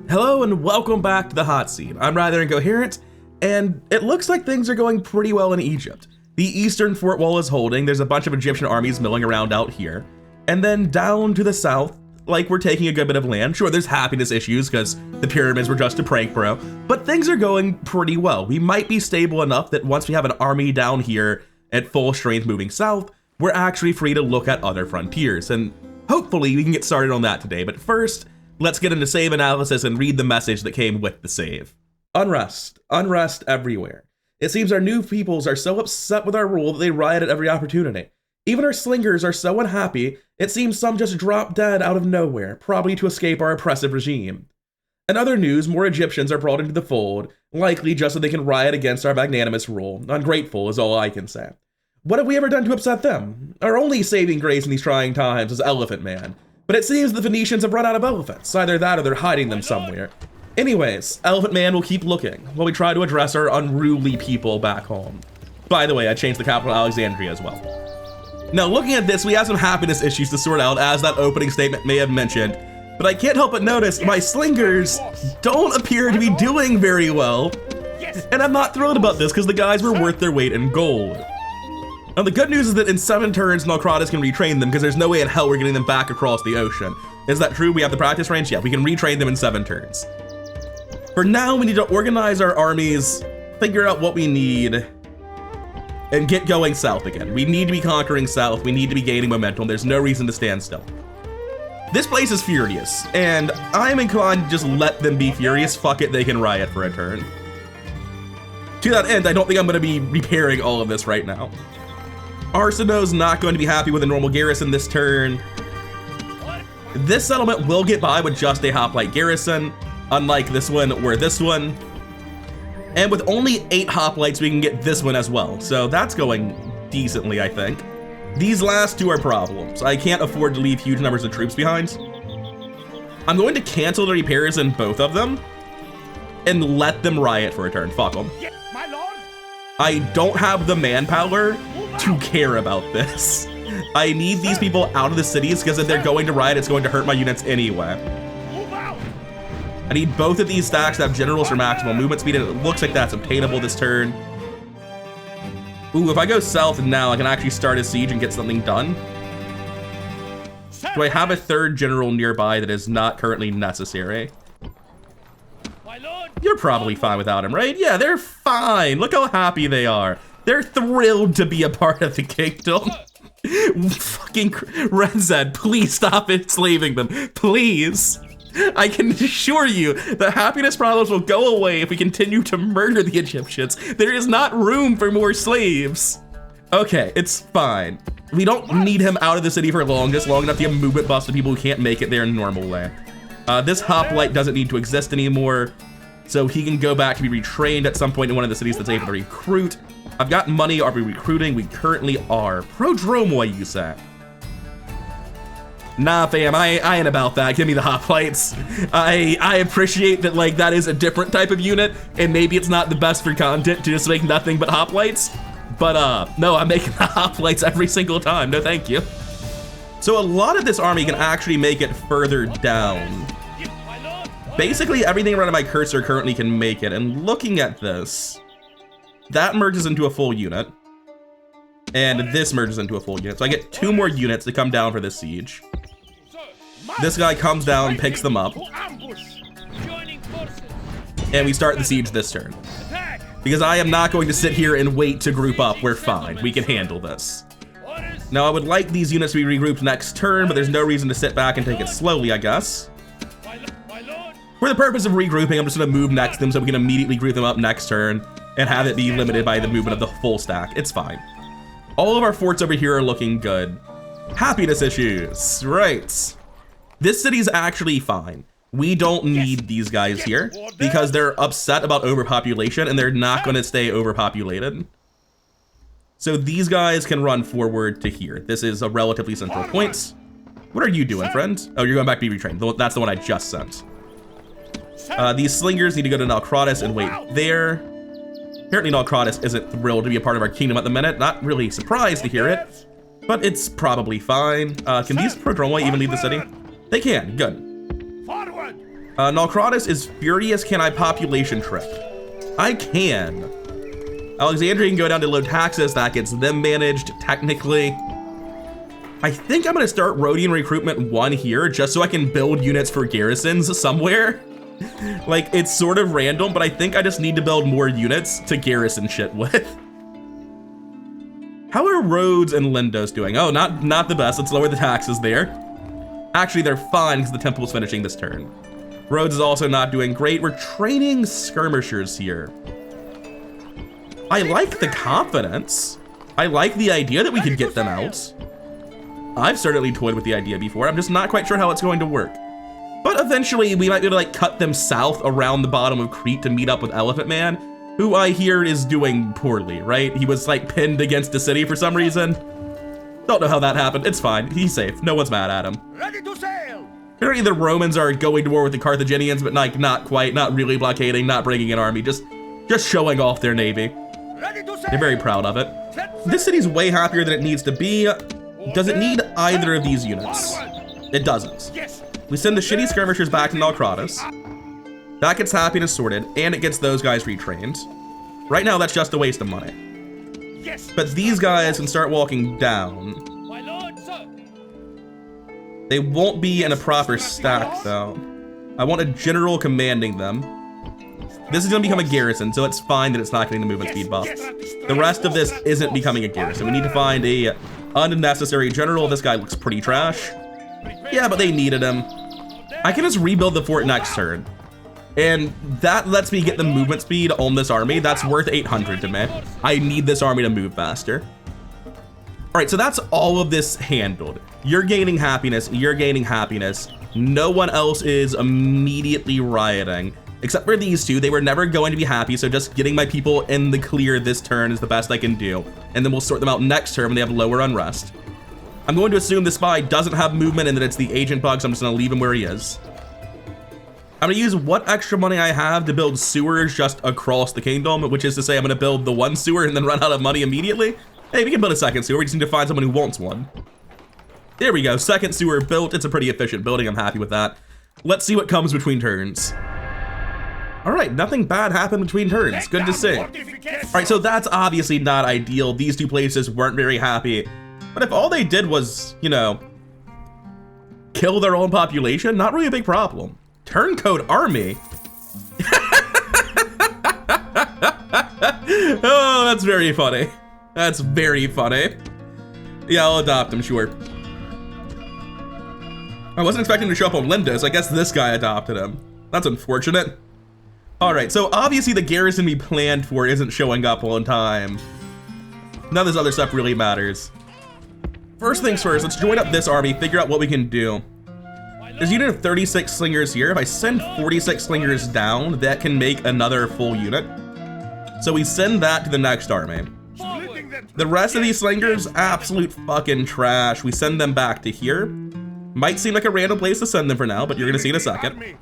Hello and welcome back to the Hot Seat. I'm rather incoherent, and it looks like things are going pretty well in Egypt. The eastern fort wall is holding, there's a bunch of Egyptian armies milling around out here. And then down to the south, like we're taking a good bit of land. Sure, there's happiness issues because the pyramids were just a prank, bro. But things are going pretty well. We might be stable enough that once we have an army down here at full strength moving south, we're actually free to look at other frontiers. And hopefully we can get started on that today. But first, let's get into save analysis and read the message that came with the save. Unrest. Unrest everywhere. It seems our new peoples are so upset with our rule that they riot at every opportunity. Even our slingers are so unhappy, it seems some just drop dead out of nowhere, probably to escape our oppressive regime. In other news, more Egyptians are brought into the fold, likely just so they can riot against our magnanimous rule. Ungrateful is all I can say. What have we ever done to upset them? Our only saving grace in these trying times is Elephant Man. But it seems the Phoenicians have run out of elephants. Either that or they're hiding them somewhere. Anyways, Elephant Man will keep looking while we try to address our unruly people back home. By the way, I changed the capital to Alexandria as well. Now, looking at this, we have some happiness issues to sort out, as that opening statement may have mentioned. But I can't help but notice my slingers don't appear to be doing very well. And I'm not thrilled about this because the guys were worth their weight in gold. Now, the good news is that in 7 turns, Naucratis can retrain them because there's no way in hell we're getting them back across the ocean. Is that true? We have the practice range? Yeah, we can retrain them in 7 turns. For now, we need to organize our armies, figure out what we need, and get going south again. We need to be conquering south. We need to be gaining momentum. There's no reason to stand still. This place is furious, and I'm inclined to just let them be furious. Fuck it, they can riot for a turn. To that end, I don't think I'm going to be repairing all of this right now. Arsinoe's not going to be happy with a normal garrison this turn. This settlement will get by with just a hoplite garrison, unlike this one or this one. And with only 8 hoplites, we can get this one as well. So that's going decently, I think. These last 2 are problems. I can't afford to leave huge numbers of troops behind. I'm going to cancel the repairs in both of them and let them riot for a turn. Fuck them. I don't have the manpower to care about this. I need these people out of the cities because if they're going to riot, it's going to hurt my units anyway. I need both of these stacks to have generals for maximum movement speed, and it looks like that's obtainable this turn. Ooh, if I go south now, I can actually start a siege and get something done. Do I have a 3rd general nearby that is not currently necessary? You're probably fine without him, right? Yeah, they're fine. Look how happy they are. They're thrilled to be a part of the kingdom. Fucking Red Zed, please stop enslaving them. Please. I can assure you the happiness problems will go away if we continue to murder the Egyptians. There is not room for more slaves. Okay, it's fine. We don't need him out of the city for long, just long enough to give movement buffs to people who can't make it there in normal way. This hoplite doesn't need to exist anymore, so he can go back to be retrained at some point in one of the cities that's able to recruit. I've got money. Are we recruiting? We currently are. Prodromoy, you say? Nah, fam, I ain't about that. Give me the hoplites. I appreciate that, like, that is a different type of unit, and maybe it's not the best for content to just make nothing but hoplites, but no, I'm making the hoplites every single time. No, thank you. So a lot of this army can actually make it further down. Basically, everything around my cursor currently can make it, and looking at this, that merges into a full unit, and this merges into a full unit. So I get 2 more units to come down for this siege. This guy comes down, picks them up, and we start the siege this turn. Because I am not going to sit here and wait to group up. We're fine. We can handle this. Now, I would like these units to be regrouped next turn, but there's no reason to sit back and take it slowly, I guess. For the purpose of regrouping, I'm just going to move next to them so we can immediately group them up next turn and have it be limited by the movement of the full stack. It's fine. All of our forts over here are looking good. Happiness issues, right. This city's actually fine. We don't need these guys here because they're upset about overpopulation and they're not going to stay overpopulated. So these guys can run forward to here. This is a relatively central point. What are you doing, friend? Oh, you're going back to be retrained. That's the one I just sent. These slingers need to go to Naucratis and wait there. Apparently Naucratis isn't thrilled to be a part of our kingdom at the minute. Not really surprised to hear it, but it's probably fine. Can these Prodromoy even leave the city? They can, good. Nalcratis is furious. Can I population trick? I can. Alexandria can go down to low taxes. That gets them managed, technically. I think I'm gonna start Rhodian Recruitment 1 here, just so I can build units for garrisons somewhere. Like, it's sort of random, but I think I just need to build more units to garrison shit with. How are Rhodes and Lindos doing? Oh, not the best. Let's lower the taxes there. Actually, they're fine because the temple's finishing this turn. Rhodes is also not doing great. We're training skirmishers here. I like the confidence. I like the idea that we could get them out. I've certainly toyed with the idea before. I'm just not quite sure how it's going to work. But eventually we might be able to like cut them south around the bottom of Crete to meet up with Elephant Man, who I hear is doing poorly, right? He was like pinned against a city for some reason. Don't know how that happened. It's fine. He's safe. No one's mad at him. Ready to sail. Apparently the Romans are going to war with the Carthaginians, but like not quite, not really blockading, not bringing an army, just showing off their navy. Ready to sail. They're very proud of it. This city's way happier than it needs to be. Does it need either of these units? It doesn't. We send the shitty skirmishers back to Nalcratis. That gets happiness sorted, and it gets those guys retrained. Right now, that's just a waste of money. But these guys can start walking down. They won't be in a proper stack, though. I want a general commanding them. This is gonna become a garrison, so it's fine that it's not getting the movement speed buff. The rest of this isn't becoming a garrison. We need to find a unnecessary general. This guy looks pretty trash. Yeah, but they needed him. I can just rebuild the fort next turn. And that lets me get the movement speed on this army. That's worth 800 to me. I need this army to move faster. All right, so that's all of this handled. You're gaining happiness, you're gaining happiness. No one else is immediately rioting. Except for these two, they were never going to be happy, so just getting my people in the clear this turn is the best I can do. And then we'll sort them out next turn when they have lower unrest. I'm going to assume the spy doesn't have movement and that it's the agent bug, so I'm just gonna leave him where he is. I'm gonna use what extra money I have to build sewers just across the kingdom, which is to say I'm gonna build the one sewer and then run out of money immediately. Hey, we can build a second sewer, we just need to find someone who wants one. There we go, second sewer built. It's a pretty efficient building, I'm happy with that. Let's see what comes between turns. All right, nothing bad happened between turns. Good to see. All right, so that's obviously not ideal. These two places weren't very happy. But if all they did was, you know, kill their own population, not really a big problem. Turncoat army? Oh, that's very funny. That's very funny. Yeah, I'll adopt him, sure. I wasn't expecting him to show up on Lindos. I guess this guy adopted him. That's unfortunate. All right, so obviously the garrison we planned for isn't showing up on time. None of this other stuff really matters. First things first, let's join up this army, figure out what we can do. There's a unit of 36 slingers here. If I send 46 slingers down, that can make another full unit. So we send that to the next army. The rest of these slingers, absolute fucking trash. We send them back to here. Might seem like a random place to send them for now, but you're gonna see in a second.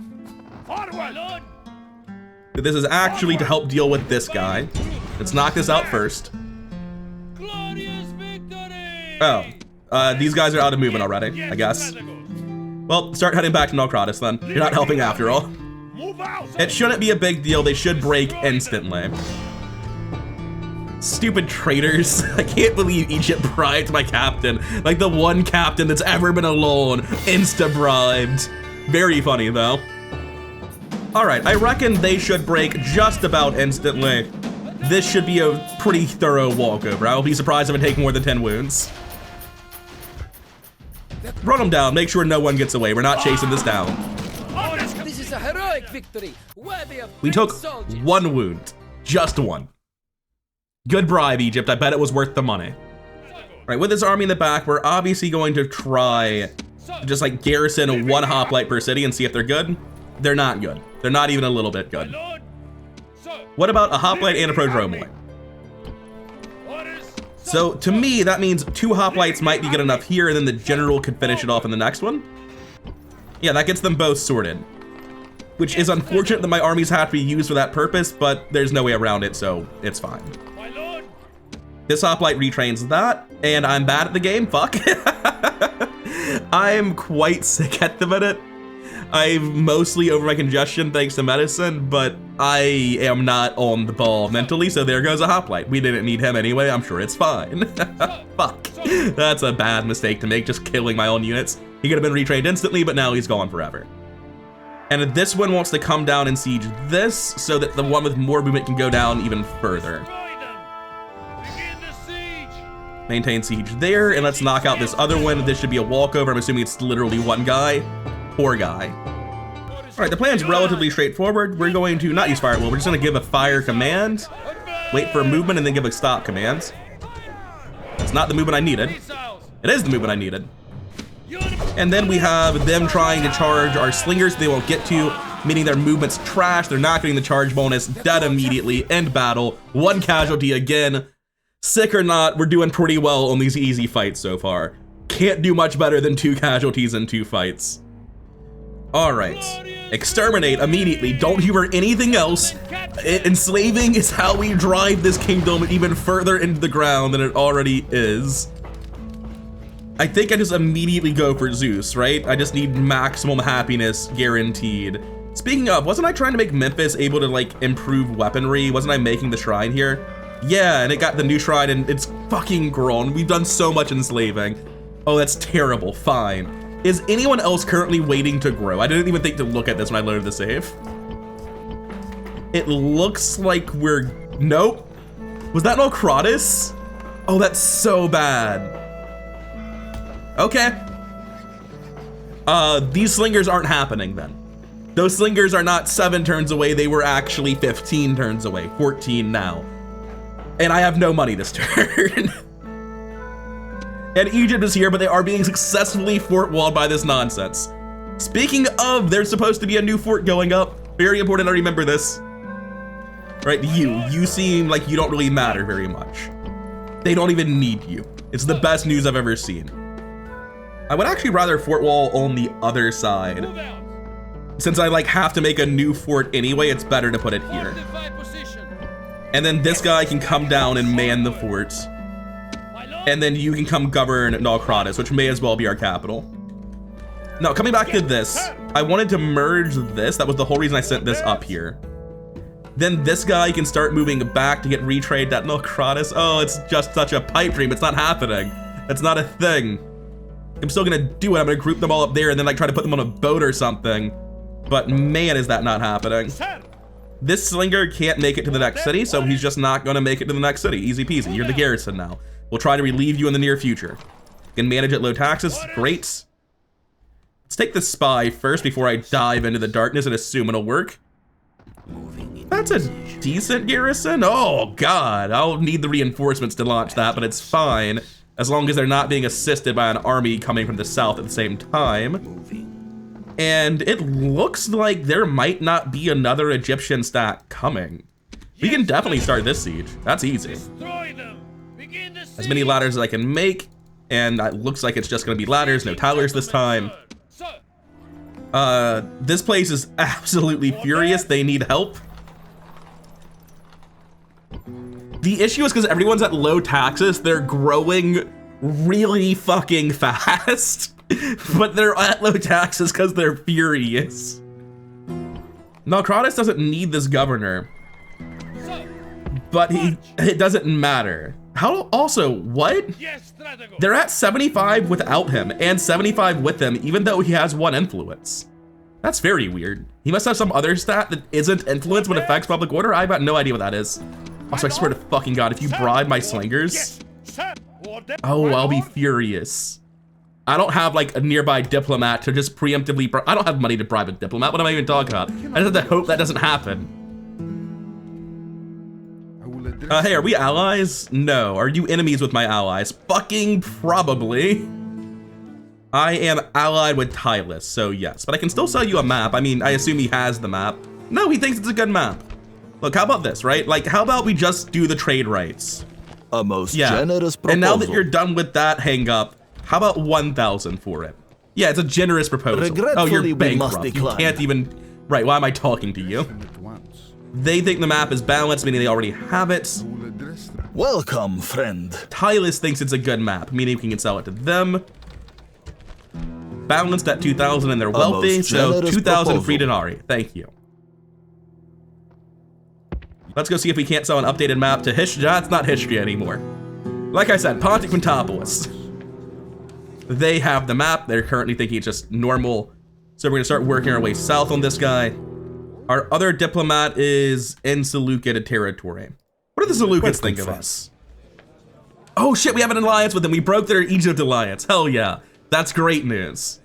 This is actually to help deal with this guy. Let's knock this out first. Oh, these guys are out of movement already, I guess. Well, start heading back to Nalcratis then. You're not helping after all. It shouldn't be a big deal. They should break instantly. Stupid traitors. I can't believe Egypt bribed my captain. Like the one captain that's ever been alone. Insta-bribed. Very funny though. All right, I reckon they should break just about instantly. This should be a pretty thorough walkover. I will be surprised if I take more than 10 wounds. Run them down, make sure no one gets away. We're not chasing this down. This is a heroic victory. We took 1 wound, just 1. Good bribe, Egypt. I bet it was worth the money. All right, with this army in the back, we're obviously going to try to just like garrison 1 hoplite per city and see if they're good. They're not good. They're not even a little bit good. What about a hoplite and a prodromoid? So to me, that means 2 hoplites might be good enough here, and then the general could finish it off in the next one. Yeah, that gets them both sorted. Which is unfortunate that my armies have to be used for that purpose, but there's no way around it, so it's fine. This hoplite retrains that, and I'm bad at the game, fuck. I'm quite sick at the minute. I'm mostly over my congestion thanks to medicine, but I am not on the ball mentally, so there goes a hoplite. We didn't need him anyway, I'm sure it's fine. Fuck. That's a bad mistake to make, just killing my own units. He could have been retrained instantly, but now he's gone forever. And this one wants to come down and siege this, so that the one with more movement can go down even further. Maintain siege there, and let's knock out this other one. This should be a walkover. I'm assuming it's literally one guy. Poor guy. All right, the plan's relatively straightforward. We're going to not use fire. Well, we're just gonna give a fire command, wait for a movement, and then give a stop command. It's not the movement I needed. It is the movement I needed. And then we have them trying to charge our slingers they won't get to, meaning their movement's trash. They're not getting the charge bonus. Dead immediately. End battle. One casualty again. Sick or not, we're doing pretty well on these easy fights so far. Can't do much better than 2 casualties in 2 fights. All right, exterminate immediately. Don't humor anything else. Enslaving is how we drive this kingdom even further into the ground than it already is. I think I just immediately go for Zeus, right? I just need maximum happiness guaranteed. Speaking of, wasn't I trying to make Memphis able to like improve weaponry? Wasn't I making the shrine here? Yeah, and it got the new shrine and it's fucking grown. We've done so much enslaving. Oh, that's terrible. Fine. Is anyone else currently waiting to grow? I didn't even think to look at this when I loaded the save. It looks like we're... Nope. Was that Nocratis? Oh, that's so bad. Okay. These slingers aren't happening then. Those slingers are not 7 turns away. They were actually 15 turns away. 14 now. And I have no money this turn. And Egypt is here, but they are being successfully fort walled by this nonsense. Speaking of, there's supposed to be a new fort going up. Very important, I remember this. Right, you seem like you don't really matter very much. They don't even need you. It's the best news I've ever seen. I would actually rather fort wall on the other side. Since I like have to make a new fort anyway, it's better to put it here. And then this guy can come down and man the forts. And then you can come govern Nocratis, which may as well be our capital. Now, coming back to this, I wanted to merge this. That was the whole reason I sent this up here. Then this guy can start moving back to get retrade that Nocratis. Oh, it's just such a pipe dream. It's not happening. It's not a thing. I'm still gonna do it. I'm gonna group them all up there and then like try to put them on a boat or something. But man, is that not happening. This slinger can't make it to the next city, so he's just not gonna make it to the next city. Easy peasy, you're the garrison now. We'll try to relieve you in the near future. Can manage at low taxes, great. Let's take the spy first before I dive into the darkness and assume it'll work. That's a decent garrison. Oh God, I'll need the reinforcements to launch that, but it's fine. As long as they're not being assisted by an army coming from the south at the same time. And it looks like there might not be another Egyptian stat coming. We can definitely start this siege. That's easy. As many ladders as I can make, and it looks like it's just gonna be ladders, no towers this time. This place is absolutely furious. They need help. The issue is because everyone's at low taxes, they're growing really fucking fast. But they're at low taxes because they're furious. Nocratis doesn't need this governor. But it doesn't matter. How also, what? They're at 75 without him and 75 with him, even though he has 1 influence. That's very weird. He must have some other stat that isn't influence but affects public order. I've got no idea what that is. Also, I swear to fucking God, if you bribe my slingers, oh, I'll be furious. I don't have like a nearby diplomat to just preemptively, I don't have money to bribe a diplomat. What am I even talking about? I just have to hope that doesn't happen. Hey, are we allies? No. Are you enemies with my allies? Fucking probably. I am allied with Tylus, so yes. But I can still sell you a map. I mean, I assume he has the map. No, he thinks it's a good map. Look, how about this, right? Like, how about we just do the trade rights? A most generous proposal. And now that you're done with that hang up, how about 1,000 for it? Yeah, it's a generous proposal. Oh, you're bankrupt. You can't even... Right, why am I talking to you? They think the map is balanced, meaning they already have it. Welcome, friend. Tylus thinks it's a good map, meaning we can sell it to them. balanced at 2,000 and they're wealthy, so 2,000 free denarii. Thank you. Let's go see if we can't sell an updated map to history. That's not history anymore. Like I said, Pontic Pentopolis. They have the map. They're currently thinking it's just normal. So we're gonna start working our way south on this guy. Our other diplomat is in Seleucid territory. What do the Seleucids think of us? Oh shit, we have an alliance with them. We broke their Egypt alliance. Hell yeah. That's great news.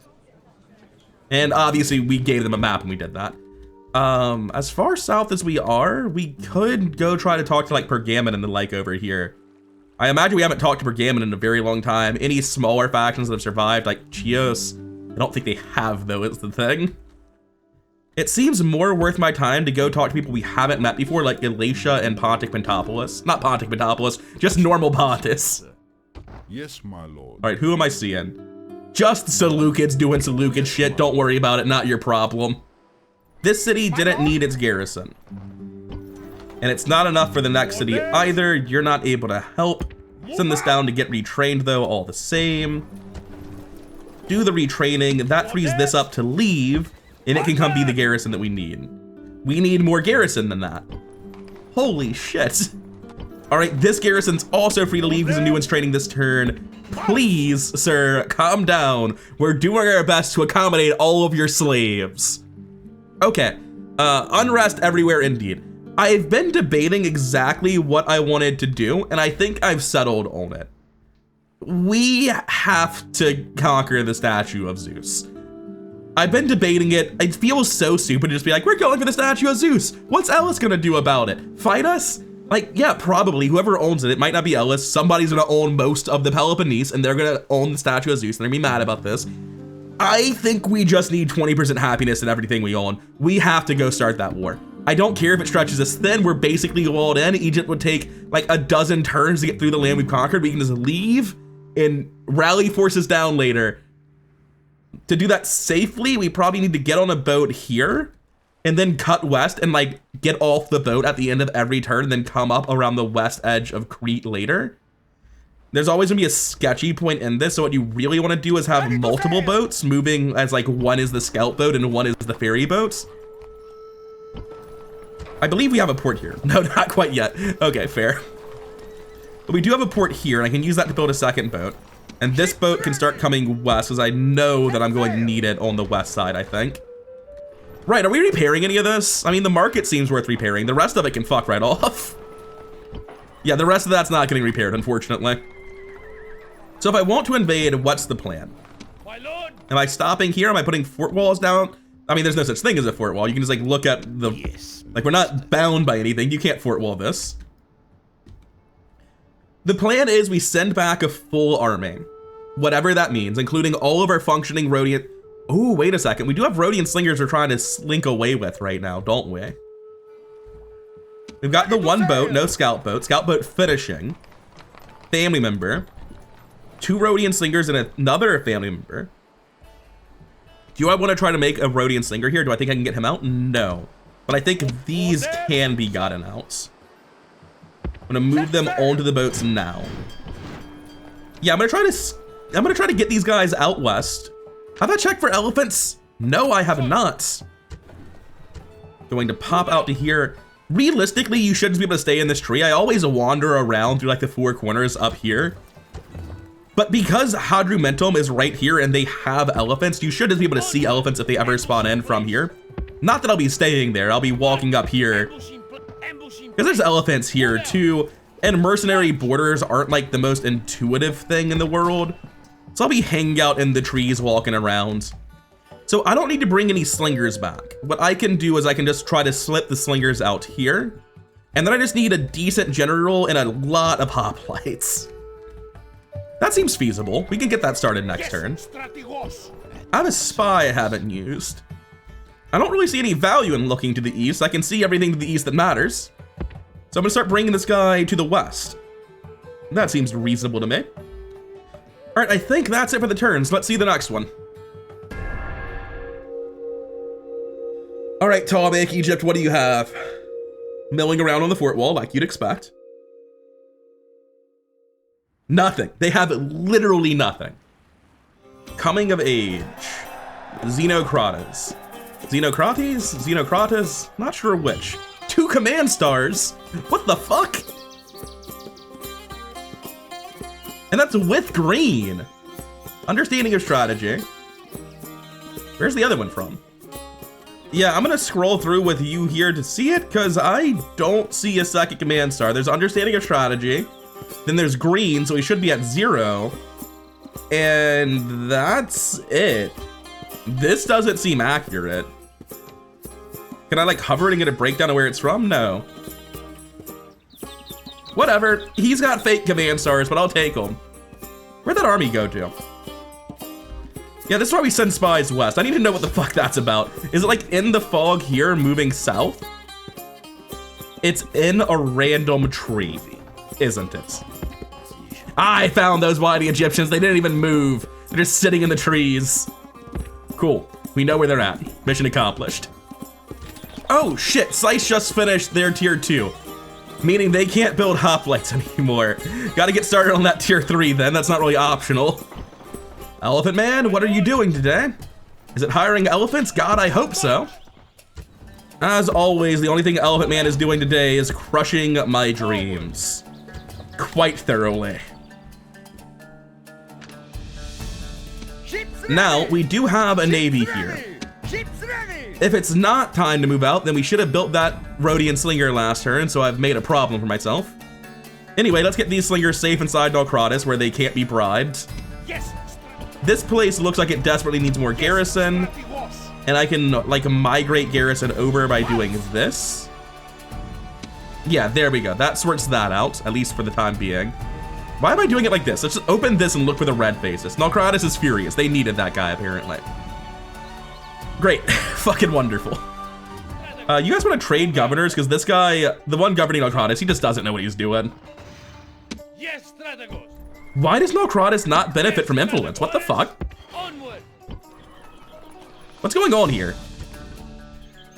And obviously we gave them a map and we did that. As far south as we are, we could go try to talk to like Pergamon and the like over here. I imagine we haven't talked to Pergamon in a very long time. Any smaller factions that have survived, like Chios, I don't think they have though, is the thing. It seems more worth my time to go talk to people we haven't met before, like Galatia and Pontic Pentopolis. Not Pontic Pentopolis, just normal Pontus. Yes, my lord. All right, who am I seeing? Just Seleucids doing Seleucid shit. Don't worry about it, not your problem. This city didn't need its garrison. And it's not enough for the next city either. You're not able to help. Send this down to get retrained though, all the same. Do the retraining. That frees this up to leave, and it can come be the garrison that we need. We need more garrison than that. Holy shit. All right, this garrison's also free to leave because a new one's training this turn. Please, sir, calm down. We're doing our best to accommodate all of your slaves. Okay, unrest everywhere indeed. I've been debating exactly what I wanted to do, and I think I've settled on it. We have to conquer the statue of Zeus. I've been debating it. It feels so stupid to just be like, we're going for the statue of Zeus. What's Ellis gonna do about it? Fight us? Like, yeah, probably. Whoever owns it, it might not be Ellis. Somebody's gonna own most of the Peloponnese, and they're gonna own the statue of Zeus, and they're gonna be mad about this. I think we just need 20% happiness in everything we own. We have to go start that war. I don't care if it stretches us thin. We're basically walled in. Egypt would take like a dozen turns to get through the land we've conquered. We can just leave and rally forces down later. To do that safely, we probably need to get on a boat here and then cut west and like get off the boat at the end of every turn and then come up around the west edge of Crete later. There's always gonna be a sketchy point in this, so what you really want to do is have multiple boats moving as like one is the scout boat and one is the ferry boats. I believe we have a port here. No, not quite yet. Okay, fair. But we do have a port here, and I can use that to build a second boat. And this boat can start coming west, because I know that I'm going to need it on the west side, I think. Right, are we repairing any of this? I mean, the market seems worth repairing. The rest of it can fuck right off. Yeah, the rest of that's not getting repaired, unfortunately. So if I want to invade, what's the plan? My lord. Am I stopping here? Am I putting fort walls down? I mean, there's no such thing as a fort wall. You can just like look at the, like we're not bound by anything. You can't fort wall this. The plan is we send back a full army, whatever that means, including all of our functioning Rhodian. Oh, wait a second. We do have Rhodian slingers we're trying to slink away with right now, don't we? We've got the one boat, no scout boat finishing, family member, 2 Rhodian slingers and another family member. Do I want to try to make a Rhodian slinger here? Do I think I can get him out? No. But I think these can be gotten out. I'm gonna move them onto the boats now. Yeah, I'm gonna try to get these guys out west. Have I checked for elephants? No, I have not. Going to pop out to here. Realistically, you should just be able to stay in this tree. I always wander around through like the 4 corners up here. But because Hadrumentum is right here and they have elephants, you should just be able to see elephants if they ever spawn in from here. Not that I'll be staying there, I'll be walking up here. Because there's elephants here too, and mercenary borders aren't like the most intuitive thing in the world. So I'll be hanging out in the trees, walking around. So I don't need to bring any slingers back. What I can do is I can just try to slip the slingers out here. And then I just need a decent general and a lot of hoplites. That seems feasible. We can get that started next turn. I have a spy I haven't used. I don't really see any value in looking to the east. I can see everything to the east that matters. So I'm gonna start bringing this guy to the west. That seems reasonable to me. All right, I think that's it for the turns. Let's see the next one. All right, Ptolemaic Egypt, what do you have? Milling around on the fort wall like you'd expect. Nothing. They have literally nothing. Coming of age. Xenocrates. Xenocrates? Not sure which. 2 command stars? What the fuck? And that's with green. Understanding of strategy. Where's the other one from? Yeah, I'm gonna scroll through with you here to see it, because I don't see a second command star. There's understanding of strategy. Then there's green, so he should be at 0. And that's it. This doesn't seem accurate. Can I like hover it and get a breakdown of where it's from? No. Whatever, he's got fake command stars, but I'll take them. Where'd that army go to? Yeah, this is why we send spies west. I need to know what the fuck that's about. Is it like in the fog here, moving south? It's in a random tree, isn't it? I found those mighty Egyptians. They didn't even move. They're just sitting in the trees. Cool, we know where they're at. Mission accomplished. Oh shit, Slice just finished their tier 2. Meaning they can't build hoplites anymore. Gotta get started on that tier 3 then, that's not really optional. Elephant Man, what are you doing today? Is it hiring elephants? God, I hope so. As always, the only thing Elephant Man is doing today is crushing my dreams. Quite thoroughly. Now, we do have a navy here. If it's not time to move out, then we should have built that Rhodian slinger last turn, so I've made a problem for myself. Anyway, let's get these slingers safe inside Nalcratis where they can't be bribed. This place looks like it desperately needs more garrison, and I can like migrate garrison over by doing this. Yeah, there we go. That sorts that out, at least for the time being. Why am I doing it like this? Let's just open this and look for the red faces. Nalcratis is furious. They needed that guy, apparently. Great. Fucking wonderful. You guys want to trade governors? Because this guy, the one governing Nalcratis, he just doesn't know what he's doing. Yes, Strategos. Why does Nalcratis not benefit from influence? What the fuck? Onward. What's going on here?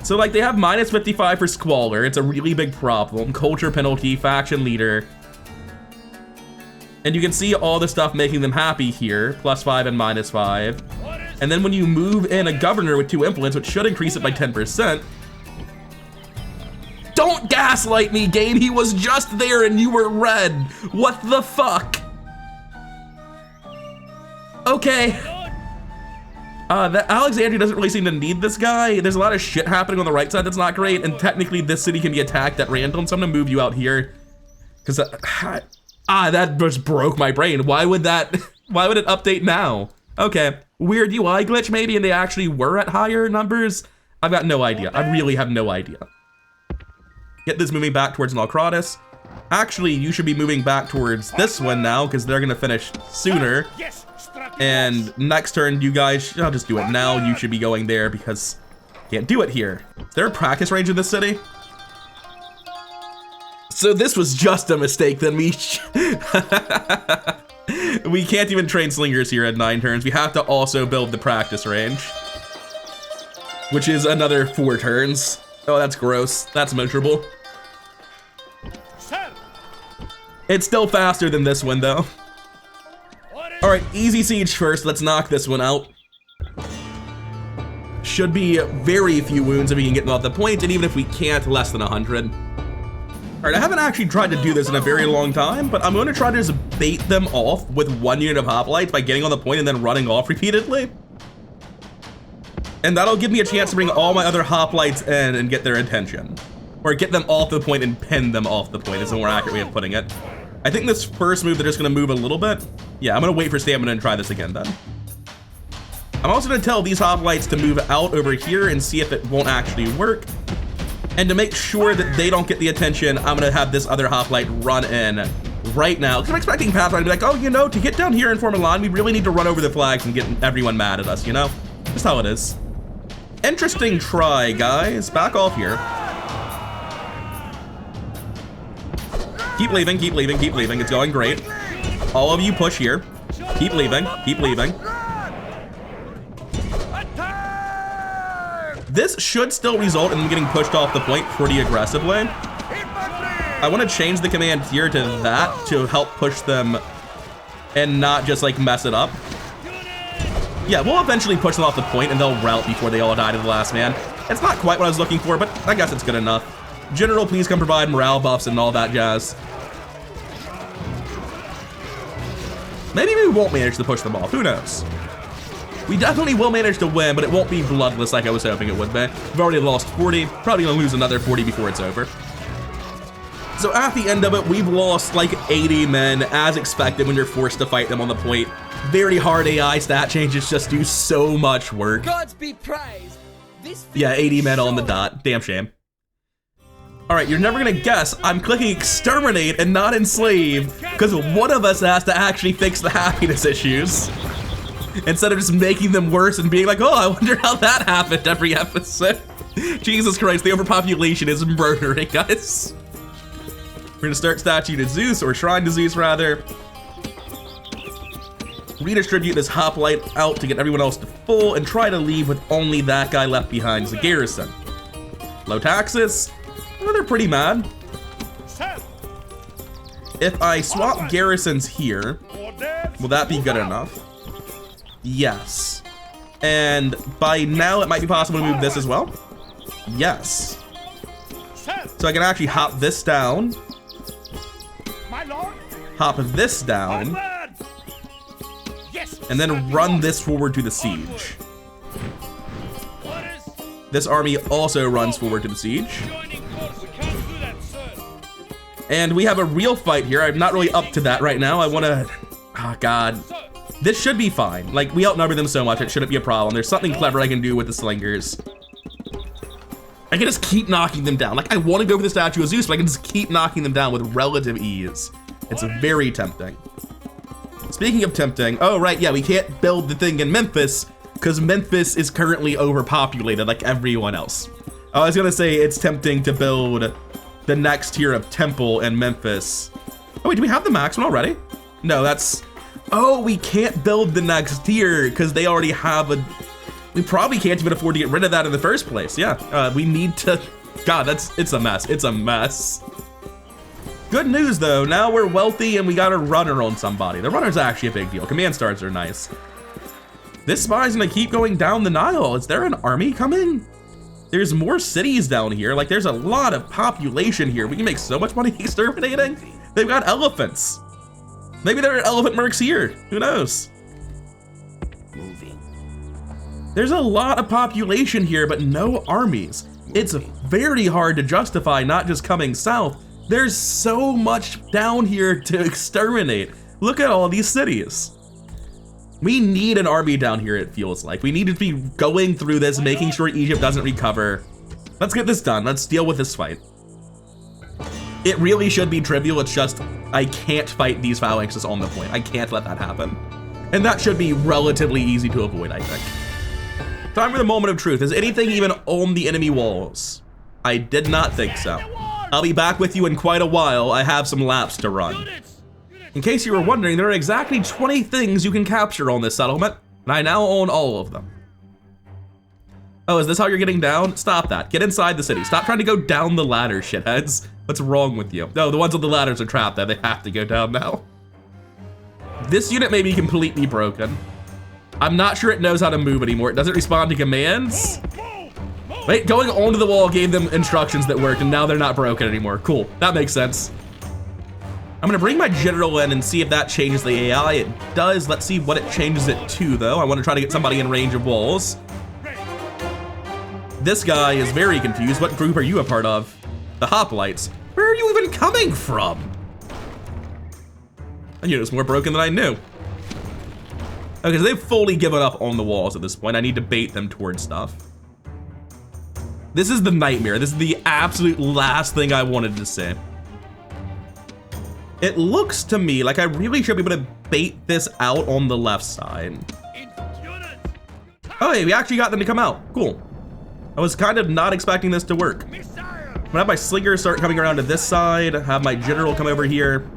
So like they have minus 55 for squalor. It's a really big problem. Culture penalty, faction leader. And you can see all the stuff making them happy here. +5 and -5. And then when you move in a governor with 2 influence, which should increase it by 10%. Don't gaslight me, game. He was just there and you were red. What the fuck? Okay. That Alexandria doesn't really seem to need this guy. There's a lot of shit happening on the right side that's not great, and technically this city can be attacked at random, so I'm gonna move you out here. Cause that just broke my brain. Why would it update now? Okay, weird UI glitch maybe, and they actually were at higher numbers? I've got no idea. I really have no idea. Get this moving back towards Nalcratis. Actually, you should be moving back towards this one now, because they're gonna finish sooner. And next turn, you guys, I'll just do it now. You should be going there because can't do it here. Is there a practice range in this city? So this was just a mistake then. We can't even train slingers here at 9 turns. We have to also build the practice range, which is another 4 turns. Oh, that's gross. That's miserable. It's still faster than this one though. All right, easy siege first. Let's knock this one out. Should be very few wounds if we can get them off the point, and even if we can't, less than 100. All right, I haven't actually tried to do this in a very long time, but I'm going to try to just bait them off with 1 unit of hoplites by getting on the point and then running off repeatedly. And that'll give me a chance to bring all my other hoplites in and get their attention. Or get them off the point and pin them off the point is a more accurate way of putting it. I think this first move, they're just gonna move a little bit. Yeah, I'm gonna wait for stamina and try this again then. I'm also gonna tell these hoplites to move out over here and see if it won't actually work. And to make sure that they don't get the attention, I'm gonna have this other hoplite run in right now. Because I'm expecting Pathfinder to be like, oh, you know, to get down here and form a line, we really need to run over the flags and get everyone mad at us, you know? Just how it is. Interesting try, guys. Back off here. Keep leaving, keep leaving, keep leaving. It's going great. All of you push here. Keep leaving, keep leaving. This should still result in them getting pushed off the point pretty aggressively. I want to change the command here to that to help push them and not just like mess it up. Yeah, we'll eventually push them off the point and they'll rout before they all die to the last man. It's not quite what I was looking for, but I guess it's good enough. General, please come provide morale buffs and all that jazz. Maybe we won't manage to push them off, who knows? We definitely will manage to win, but it won't be bloodless like I was hoping it would be. We've already lost 40, probably gonna lose another 40 before it's over. So at the end of it, we've lost like 80 men, as expected when you're forced to fight them on the point. Very hard AI stat changes just do so much work. Gods be praised. Yeah, 80 men on the dot. Damn shame. All right, you're never gonna guess I'm clicking exterminate and not enslave because one of us has to actually fix the happiness issues instead of just making them worse and being like, oh, I wonder how that happened every episode. Jesus Christ, the overpopulation is murdering us. We're gonna start statue to Zeus, or shrine to Zeus rather. Redistribute this hoplite out to get everyone else to full and try to leave with only that guy left behind as a garrison. Low taxes, well, they're pretty mad. If I swap garrisons here, will that be good enough? Yes. And by now it might be possible to move this as well. Yes. So I can actually hop this down, hop this down, and then run this forward to the siege. This army also runs forward to the siege. And we have a real fight here. I'm not really up to that right now. I wanna, oh God. This should be fine. Like, we outnumber them so much, it shouldn't be a problem. There's something clever I can do with the slingers. I can just keep knocking them down. Like, I wanna go for the statue of Zeus, but I can just keep knocking them down with relative ease. It's very tempting. Speaking of tempting, oh right, yeah, we can't build the thing in Memphis because Memphis is currently overpopulated like everyone else. I was gonna say it's tempting to build the next tier of temple in Memphis. Oh wait, do we have the max one already? No, that's, oh, we can't build the next tier because they already have a, we probably can't even afford to get rid of that in the first place. Yeah, we need to, God, it's a mess, it's a mess. Good news though, now we're wealthy and we got a runner on somebody. The runner's actually a big deal. Command stars are nice. This spy's gonna keep going down the Nile. Is there an army coming? There's more cities down here. Like, there's a lot of population here. We can make so much money exterminating. They've got elephants. Maybe there are elephant mercs here. Who knows? There's a lot of population here, but no armies. It's very hard to justify not just coming south. There's so much down here to exterminate. Look at all these cities. We need an army down here, it feels like. We need to be going through this, making sure Egypt doesn't recover. Let's get this done. Let's deal with this fight. It really should be trivial. It's just, I can't fight these phalanxes on the point. I can't let that happen. And that should be relatively easy to avoid, I think. Time for the moment of truth. Is anything even on the enemy walls? I did not think so. I'll be back with you in quite a while. I have some laps to run. In case you were wondering, there are exactly 20 things you can capture on this settlement, and I now own all of them. Oh, is this how you're getting down? Stop that. Get inside the city. Stop trying to go down the ladder, shitheads. What's wrong with you? No, the ones on the ladders are trapped there. They have to go down now. This unit may be completely broken. I'm not sure it knows how to move anymore. It doesn't respond to commands. Wait, going onto the wall gave them instructions that worked, and now they're not broken anymore. Cool, that makes sense. I'm gonna bring my general in and see if that changes the AI. It does. Let's see what it changes it to, though. I want to try to get somebody in range of walls. This guy is very confused. What group are you a part of? The Hoplites. Where are you even coming from? I knew it was more broken than I knew. Okay, so they've fully given up on the walls at this point. I need to bait them towards stuff. This is the nightmare. This is the absolute last thing I wanted to say. It looks to me like I really should be able to bait this out on the left side. Oh, hey, we actually got them to come out. Cool. I was kind of not expecting this to work. I'm gonna have my slingers start coming around to this side, have my general come over here.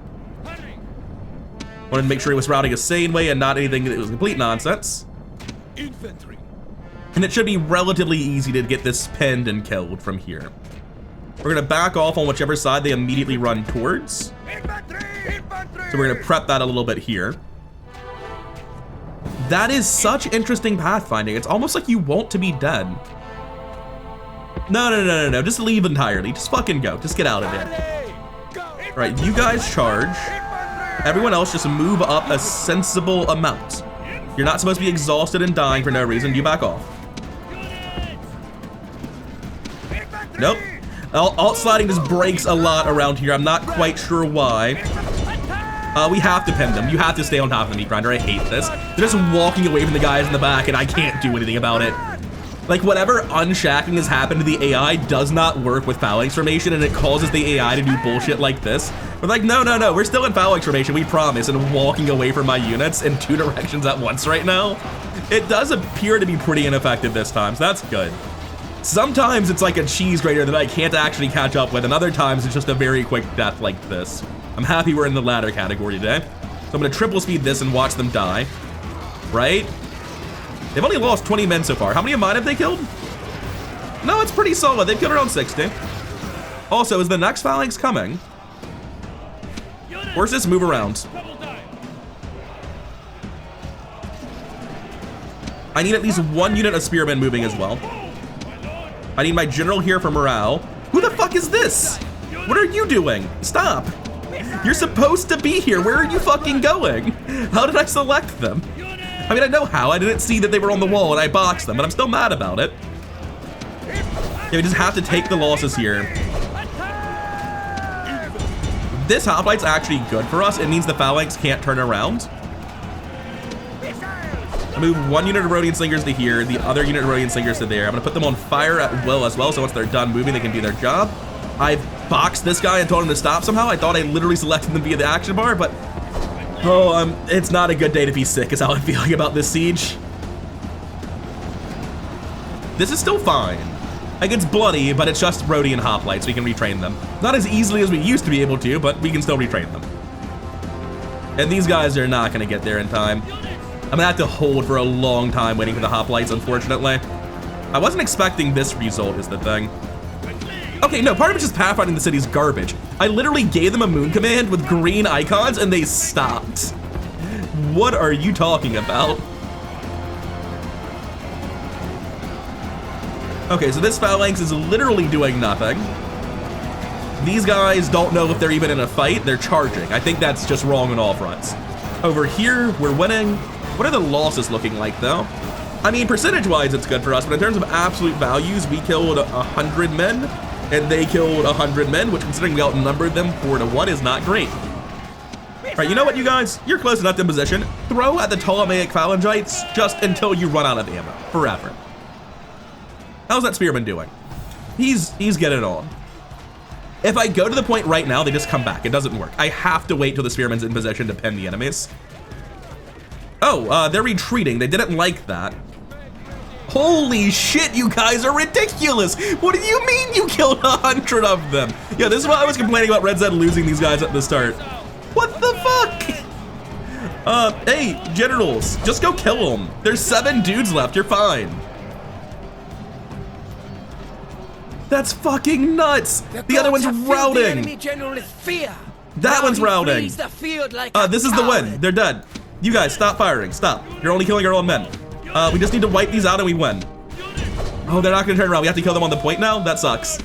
Wanted to make sure he was routing a sane way and not anything that was complete nonsense. Infantry. And it should be relatively easy to get this pinned and killed from here. We're gonna back off on whichever side they immediately run towards. So we're gonna prep that a little bit here. That is such interesting pathfinding. It's almost like you want to be dead. No. Just leave entirely. Just fucking go. Just get out of there. All right, you guys charge. Everyone else just move up a sensible amount. You're not supposed to be exhausted and dying for no reason. You back off. Nope. Alt sliding just breaks a lot around here. I'm not quite sure why. We have to pin them. You have to stay on top of the meat grinder. I hate this. They're just walking away from the guys in the back, and I can't do anything about it. Like, whatever unshackling has happened to the AI does not work with phalanx formation, and it causes the AI to do bullshit like this. We're like, no, we're still in phalanx formation, we promise, and walking away from my units in 2 directions at once right now. It does appear to be pretty ineffective this time, so that's good. Sometimes it's like a cheese grater that I can't actually catch up with, and other times it's just a very quick death like this. I'm happy we're in the latter category today. So I'm gonna triple speed this and watch them die. Right? They've only lost 20 men so far. How many of mine have they killed? No, it's pretty solid. They've killed around 60. Also, is the next phalanx coming? Where's this move around? I need at least 1 unit of spearmen moving as well. I need my general here for morale. Who the fuck is this? What are you doing? Stop. You're supposed to be here. Where are you fucking going? How did I select them? I mean, I know how. I didn't see that they were on the wall and I boxed them, but I'm still mad about it. Yeah, we just have to take the losses here. This hoplite's actually good for us. It means the phalanx can't turn around. I move 1 unit of Rhodian slingers to here, the other unit of Rhodian slingers to there. I'm gonna put them on fire at will as well, so once they're done moving, they can do their job. I've boxed this guy and told him to stop somehow. I thought I literally selected them via the action bar, but it's not a good day to be sick is how I'm feeling about this siege. This is still fine. Like, it's bloody, but it's just Rhodian hoplites. We can retrain them. Not as easily as we used to be able to, but we can still retrain them. And these guys are not gonna get there in time. I'm gonna have to hold for a long time waiting for the hoplites, unfortunately. I wasn't expecting this result is the thing. Okay, no, part of it's just pathfinding the city's garbage. I literally gave them a moon command with green icons and they stopped. What are you talking about? Okay, so this phalanx is literally doing nothing. These guys don't know if they're even in a fight. They're charging. I think that's just wrong on all fronts. Over here, we're winning. What are the losses looking like, though? I mean, percentage-wise, it's good for us, but in terms of absolute values, we killed 100 men, and they killed 100 men, which, considering we outnumbered them 4-1, is not great. All right, you know what, you guys? You're close enough in position. Throw at the Ptolemaic phalangites just until you run out of ammo, forever. How's that spearman doing? He's getting it on. If I go to the point right now, they just come back. It doesn't work. I have to wait till the spearman's in position to pin the enemies. Oh, they're retreating. They didn't like that. Holy shit, you guys are ridiculous. What do you mean you killed 100 of them? Yeah, this is why I was complaining about Red Zed losing these guys at the start. What the fuck? Hey, generals, just go kill them. There's 7 dudes left. You're fine. That's fucking nuts. The other one's routing. That one's routing. This is the win. They're dead. You guys, stop firing. Stop. You're only killing our own men. We just need to wipe these out and we win. Oh, they're not gonna turn around. We have to kill them on the point now? That sucks.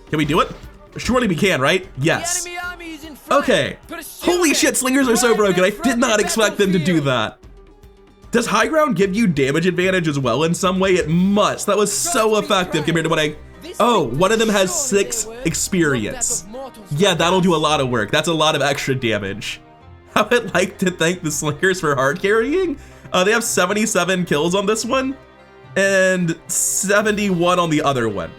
Can we do it? Surely we can, right? Yes. Okay. Holy shit, slingers are so broken. I did not expect them to do that. Does high ground give you damage advantage as well in some way? It must. That was so effective compared to what I... Oh, one of them has 6 experience. Yeah, that'll do a lot of work. That's a lot of extra damage. I would like to thank the slingers for hard carrying. They have 77 kills on this one and 71 on the other one.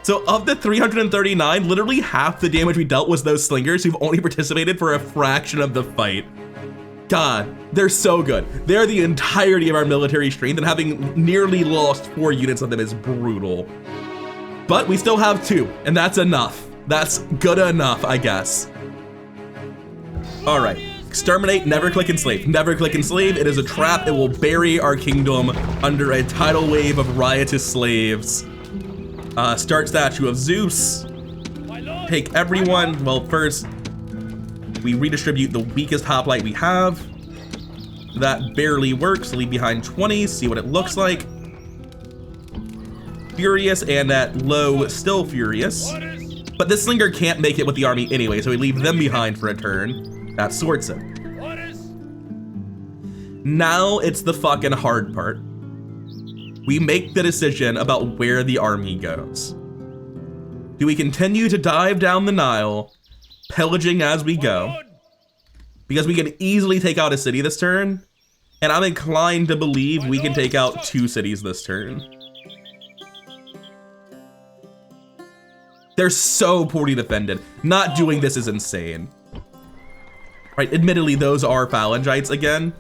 So of the 339, literally half the damage we dealt was those slingers who've only participated for a fraction of the fight. God, they're so good. They're the entirety of our military strength, and having nearly lost 4 units of them is brutal. But we still have 2, and that's enough. That's good enough, I guess. All right, exterminate, never click enslave. Never click enslave, it is a trap. It will bury our kingdom under a tidal wave of riotous slaves. Start statue of Zeus. Take everyone, well, first, we redistribute the weakest hoplite we have. That barely works. Leave behind 20, see what it looks like. Furious, and at low, still furious. Orders. But this slinger can't make it with the army anyway, so we leave them behind for a turn. That sorts it. Orders. Now it's the fucking hard part. We make the decision about where the army goes. Do we continue to dive down the Nile, pillaging as we go? Lord. Because we can easily take out a city this turn, and I'm inclined to believe we can take out 2 cities this turn. They're so poorly defended. Not doing this is insane. Right, admittedly, those are phalangites again.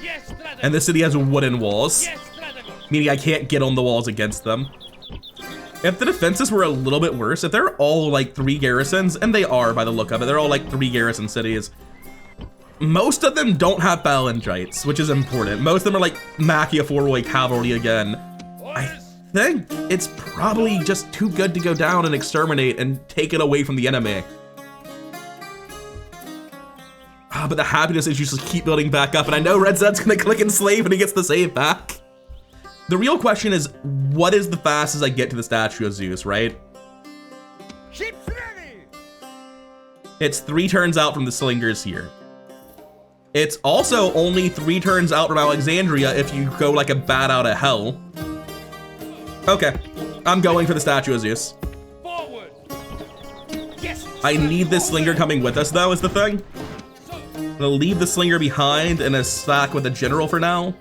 Yes, Strategos. And the city has wooden walls, Yes, Strategos. meaning I can't get on the walls against them. If the defenses were a little bit worse, if they're all like 3 garrisons, and they are by the look of it, they're all like 3 garrison cities, most of them don't have phalangites, which is important. Most of them are like Machia Forward cavalry again. I Orders. think it's probably just too good to go down and exterminate and take it away from the enemy. But the happiness issues just keep building back up, and I know Red Zed's gonna click enslave and he gets the save back. The real question is, what is the fastest I get to the statue of Zeus, right? Ships ready. It's 3 turns out from the slingers here. It's also only 3 turns out from Alexandria if you go like a bat out of hell. Okay, I'm going for the statue of Zeus. Forward. Yes. I need this slinger coming with us though, is the thing. So, I'm gonna leave the slinger behind in a stack with the general for now.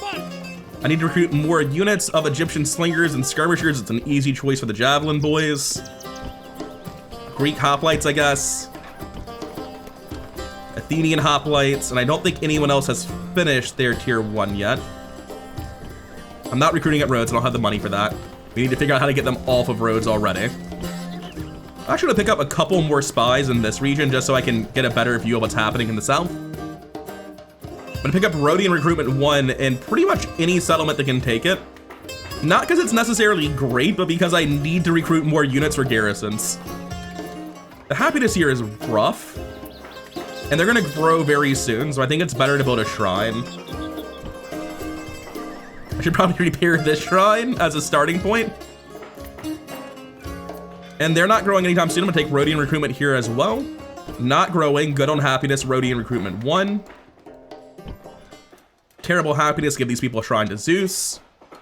march. I need to recruit more units of Egyptian slingers and skirmishers. It's an easy choice for the javelin boys. Greek hoplites, I guess. Athenian hoplites, and I don't think anyone else has finished their tier 1 yet. I'm not recruiting at Rhodes, I don't have the money for that. We need to figure out how to get them off of Rhodes already. I'm actually gonna pick up a couple more spies in this region just so I can get a better view of what's happening in the south. I'm gonna pick up Rhodian recruitment 1 in pretty much any settlement that can take it. Not because it's necessarily great, but because I need to recruit more units for garrisons. The happiness here is rough, and they're gonna grow very soon, so I think it's better to build a shrine. I should probably repair this shrine as a starting point. And they're not growing anytime soon. I'm gonna take Rhodian recruitment here as well. Not growing, good on happiness, Rhodian recruitment 1. Terrible happiness, give these people a shrine to Zeus.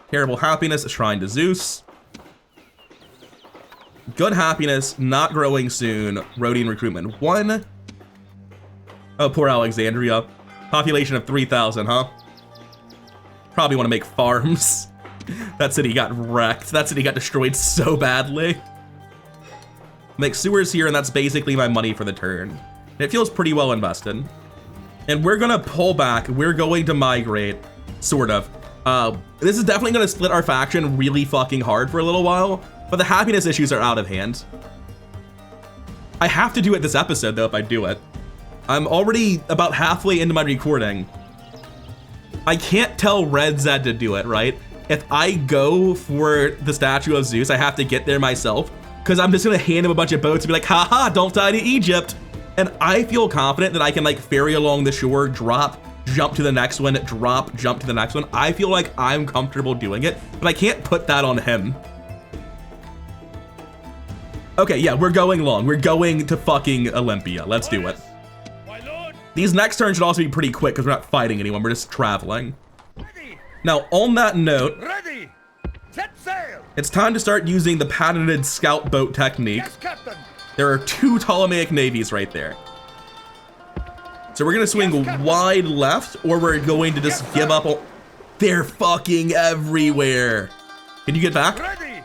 Terrible happiness, a shrine to Zeus. Good happiness, not growing soon, Rhodian recruitment 1. Oh, poor Alexandria. Population of 3,000, huh? Probably want to make farms. That city got wrecked. That city got destroyed so badly. Make sewers here, and that's basically my money for the turn. It feels pretty well invested. And we're gonna pull back. We're going to migrate, sort of. This is definitely gonna split our faction really fucking hard for a little while, but the happiness issues are out of hand. I have to do it this episode though if I do it. I'm already about halfway into my recording. I can't tell Red Zed to do it, right? If I go for the statue of Zeus, I have to get there myself, because I'm just gonna hand him a bunch of boats and be like, haha, don't die to Egypt. And I feel confident that I can like ferry along the shore, drop, jump to the next one, drop, jump to the next one. I feel like I'm comfortable doing it, but I can't put that on him. Okay, yeah, we're going long. We're going to fucking Olympia. Let's do it. My lord. These next turns should also be pretty quick because we're not fighting anyone. We're just traveling. Ready. Now, on that note, Ready. Set sail. it's time to start using the patented scout boat technique. Yes, Captain. There are 2 Ptolemaic navies right there. So we're gonna swing wide left, or we're going to just give up. They're fucking everywhere. Can you get back? Ready.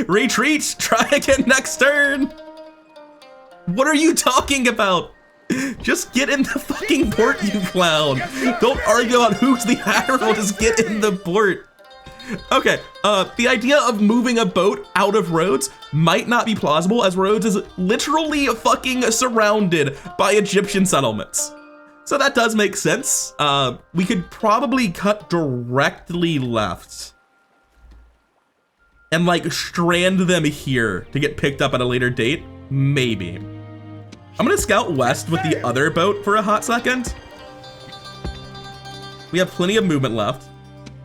Retreat! Try again next turn! What are you talking about? Just get in the fucking port, you clown! Don't argue about who's the admiral, just get in the port. Okay, the idea of moving a boat out of Rhodes might not be plausible, as Rhodes is literally fucking surrounded by Egyptian settlements. So that does make sense. We could probably cut directly left and like strand them here to get picked up at a later date, maybe. I'm gonna scout west with the other boat for a hot second. We have plenty of movement left.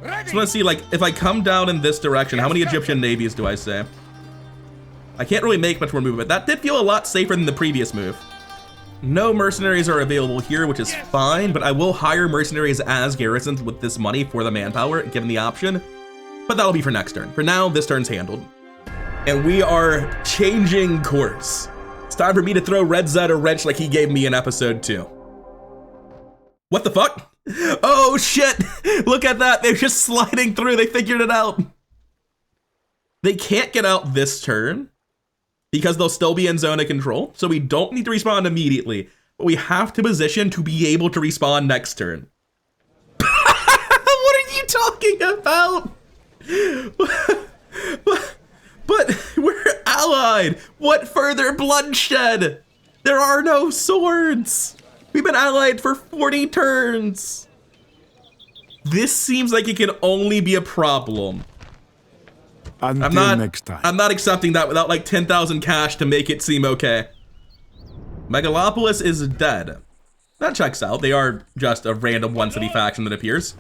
Just wanna see, like, if I come down in this direction, how many Egyptian navies do I say? I can't really make much more movement. That did feel a lot safer than the previous move. No mercenaries are available here, which is fine, but I will hire mercenaries as garrisons with this money for the manpower, given the option. But that'll be for next turn. For now, this turn's handled. And we are changing course. It's time for me to throw Red Zed a wrench like he gave me in episode 2. What the fuck? Oh shit! Look at that, they're just sliding through, they figured it out. They can't get out this turn because they'll still be in zone of control, so we don't need to respawn immediately, but we have to position to be able to respawn next turn. What are you talking about? But we're allied. What further bloodshed? There are no swords. We've been allied for 40 turns. This seems like it can only be a problem. Until next time. I'm not accepting that without like 10,000 cash to make it seem okay. Megalopolis is dead. That checks out. They are just a random one city faction that appears.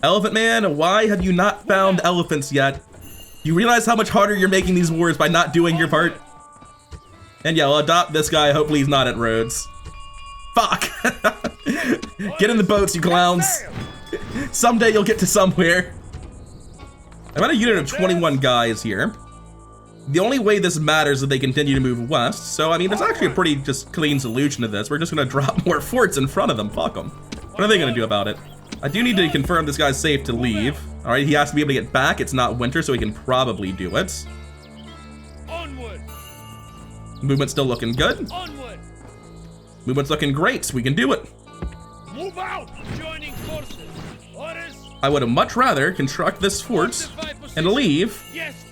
Elephant Man, why have you not found elephants yet? You realize how much harder you're making these wars by not doing your part? And yeah, I'll adopt this guy. Hopefully he's not at Rhodes. Fuck. Get in the boats, you clowns. Someday you'll get to somewhere. I'm at a unit of 21 guys here. The only way this matters is if they continue to move west. So, I mean, there's actually a pretty just clean solution to this. We're just gonna drop more forts in front of them. Fuck them. What are they gonna do about it? I do need to confirm this guy's safe to leave. All right, he has to be able to get back. It's not winter, so he can probably do it. Onward. Movement's still looking good. Onward. Movement's looking great. We can do it. Move out. Joining forces. Orders. I would have much rather construct this fort and leave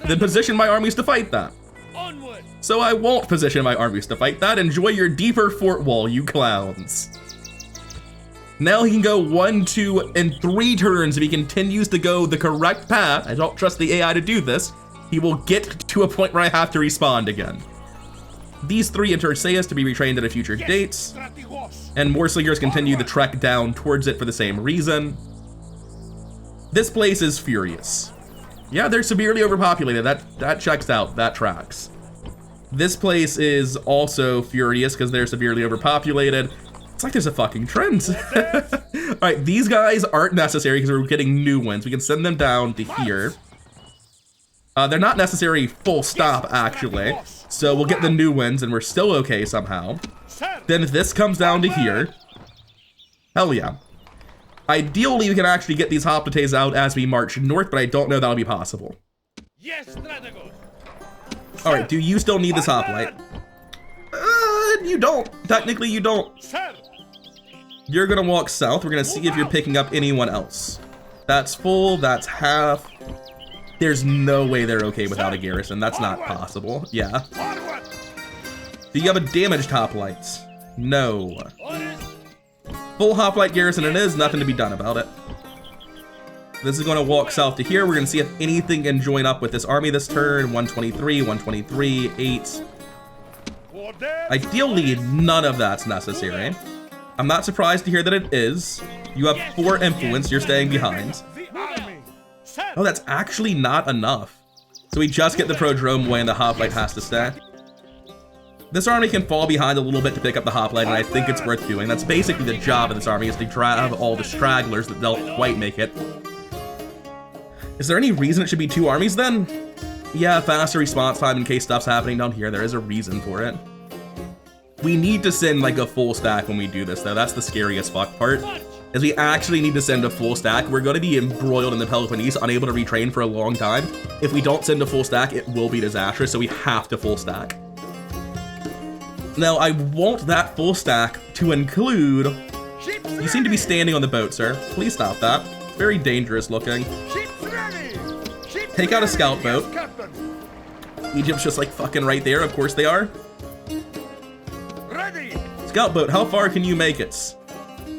than position my armies to fight that. Onward. So I won't position my armies to fight that. Enjoy your deeper fort wall, you clowns. Now he can go 1, 2, and 3 turns if he continues to go the correct path. I don't trust the AI to do this. He will get to a point where I have to respond again. These 3 enter Sayas to be retrained at a future date. And more slingers continue the trek down towards it for the same reason. This place is furious. Yeah, they're severely overpopulated. That checks out. That tracks. This place is also furious because they're severely overpopulated. It's like there's a fucking trend. All right, these guys aren't necessary because we're getting new ones. We can send them down to here. They're not necessary full stop, actually. So we'll get the new ones and we're still okay somehow. Then if this comes down to here, hell yeah. Ideally, we can actually get these hoplites out as we march north, but I don't know that'll be possible. Yes, Strategos. All right, do you still need this hoplite? You don't. Technically, you don't. Sir. You're gonna walk south. We're gonna see if you're picking up anyone else. That's full, that's half. There's no way they're okay without a garrison. That's not possible. Yeah. Do you have a damaged hoplite? No. Orders. Full hoplite garrison it is, nothing to be done about it. This is gonna walk south to here. We're gonna see if anything can join up with this army this turn. 123, 123, 8. Ideally, none of that's necessary. I'm not surprised to hear that it is. You have 4 influence, you're staying behind. Oh, that's actually not enough. So we just get the prodrome away and the hoplite has to stay. This army can fall behind a little bit to pick up the hoplite, and I think it's worth doing. That's basically the job of this army, is to grab all the stragglers that don't quite make it. Is there any reason it should be 2 armies then? Yeah, faster response time in case stuff's happening down here. There is a reason for it. We need to send like a full stack when we do this though. That's the scariest fuck part, is we actually need to send a full stack. We're gonna be embroiled in the Peloponnese, unable to retrain for a long time. If we don't send a full stack, it will be disastrous, so we have to full stack. Now, I want that full stack to include... You seem to be standing on the boat, sir. Please stop that. It's very dangerous looking. Take out a scout boat. Egypt's just like fucking right there. Of course they are. Scout boat, how far can you make it?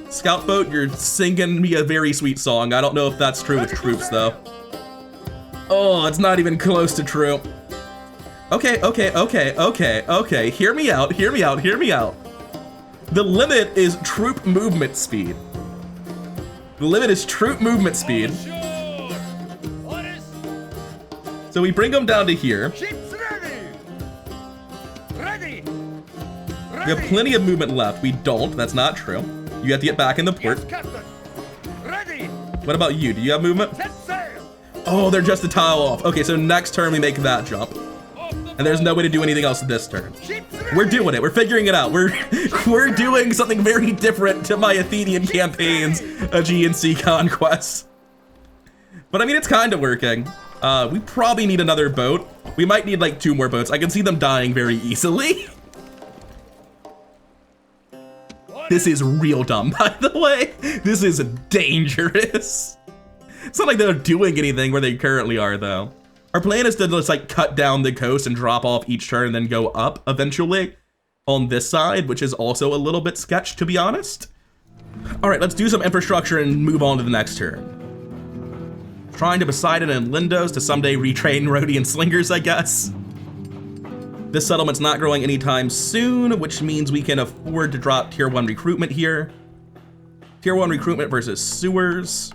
Scout boat, you're singing me a very sweet song. I don't know if that's true with troops though. Oh, it's not even close to true. Okay. Hear me out. The limit is troop movement speed. Sure. Orders. So we bring them down to here. Ships ready. Ready. We have plenty of movement left. We don't. That's not true. You have to get back in the port. Yes, Captain. Ready. What about you? Do you have movement? Set sail. Oh, they're just a tile off. Okay, so next turn we make that jump. And there's no way to do anything else this turn. Ships ready. We're doing it. We're figuring it out. We're doing something very different to my Athenian campaigns of GNC conquests. But I mean, it's kind of working. We probably need another boat. We might need like 2 more boats. I can see them dying very easily. This is real dumb, by the way. This is dangerous. It's not like they're doing anything where they currently are, though. Our plan is to just like cut down the coast and drop off each turn and then go up eventually on this side, which is also a little bit sketch, to be honest. All right, let's do some infrastructure and move on to the next turn. Trying to Poseidon and Lindos to someday retrain Rhodian slingers, I guess. This settlement's not growing anytime soon, which means we can afford to drop tier 1 recruitment here. Tier 1 recruitment versus sewers.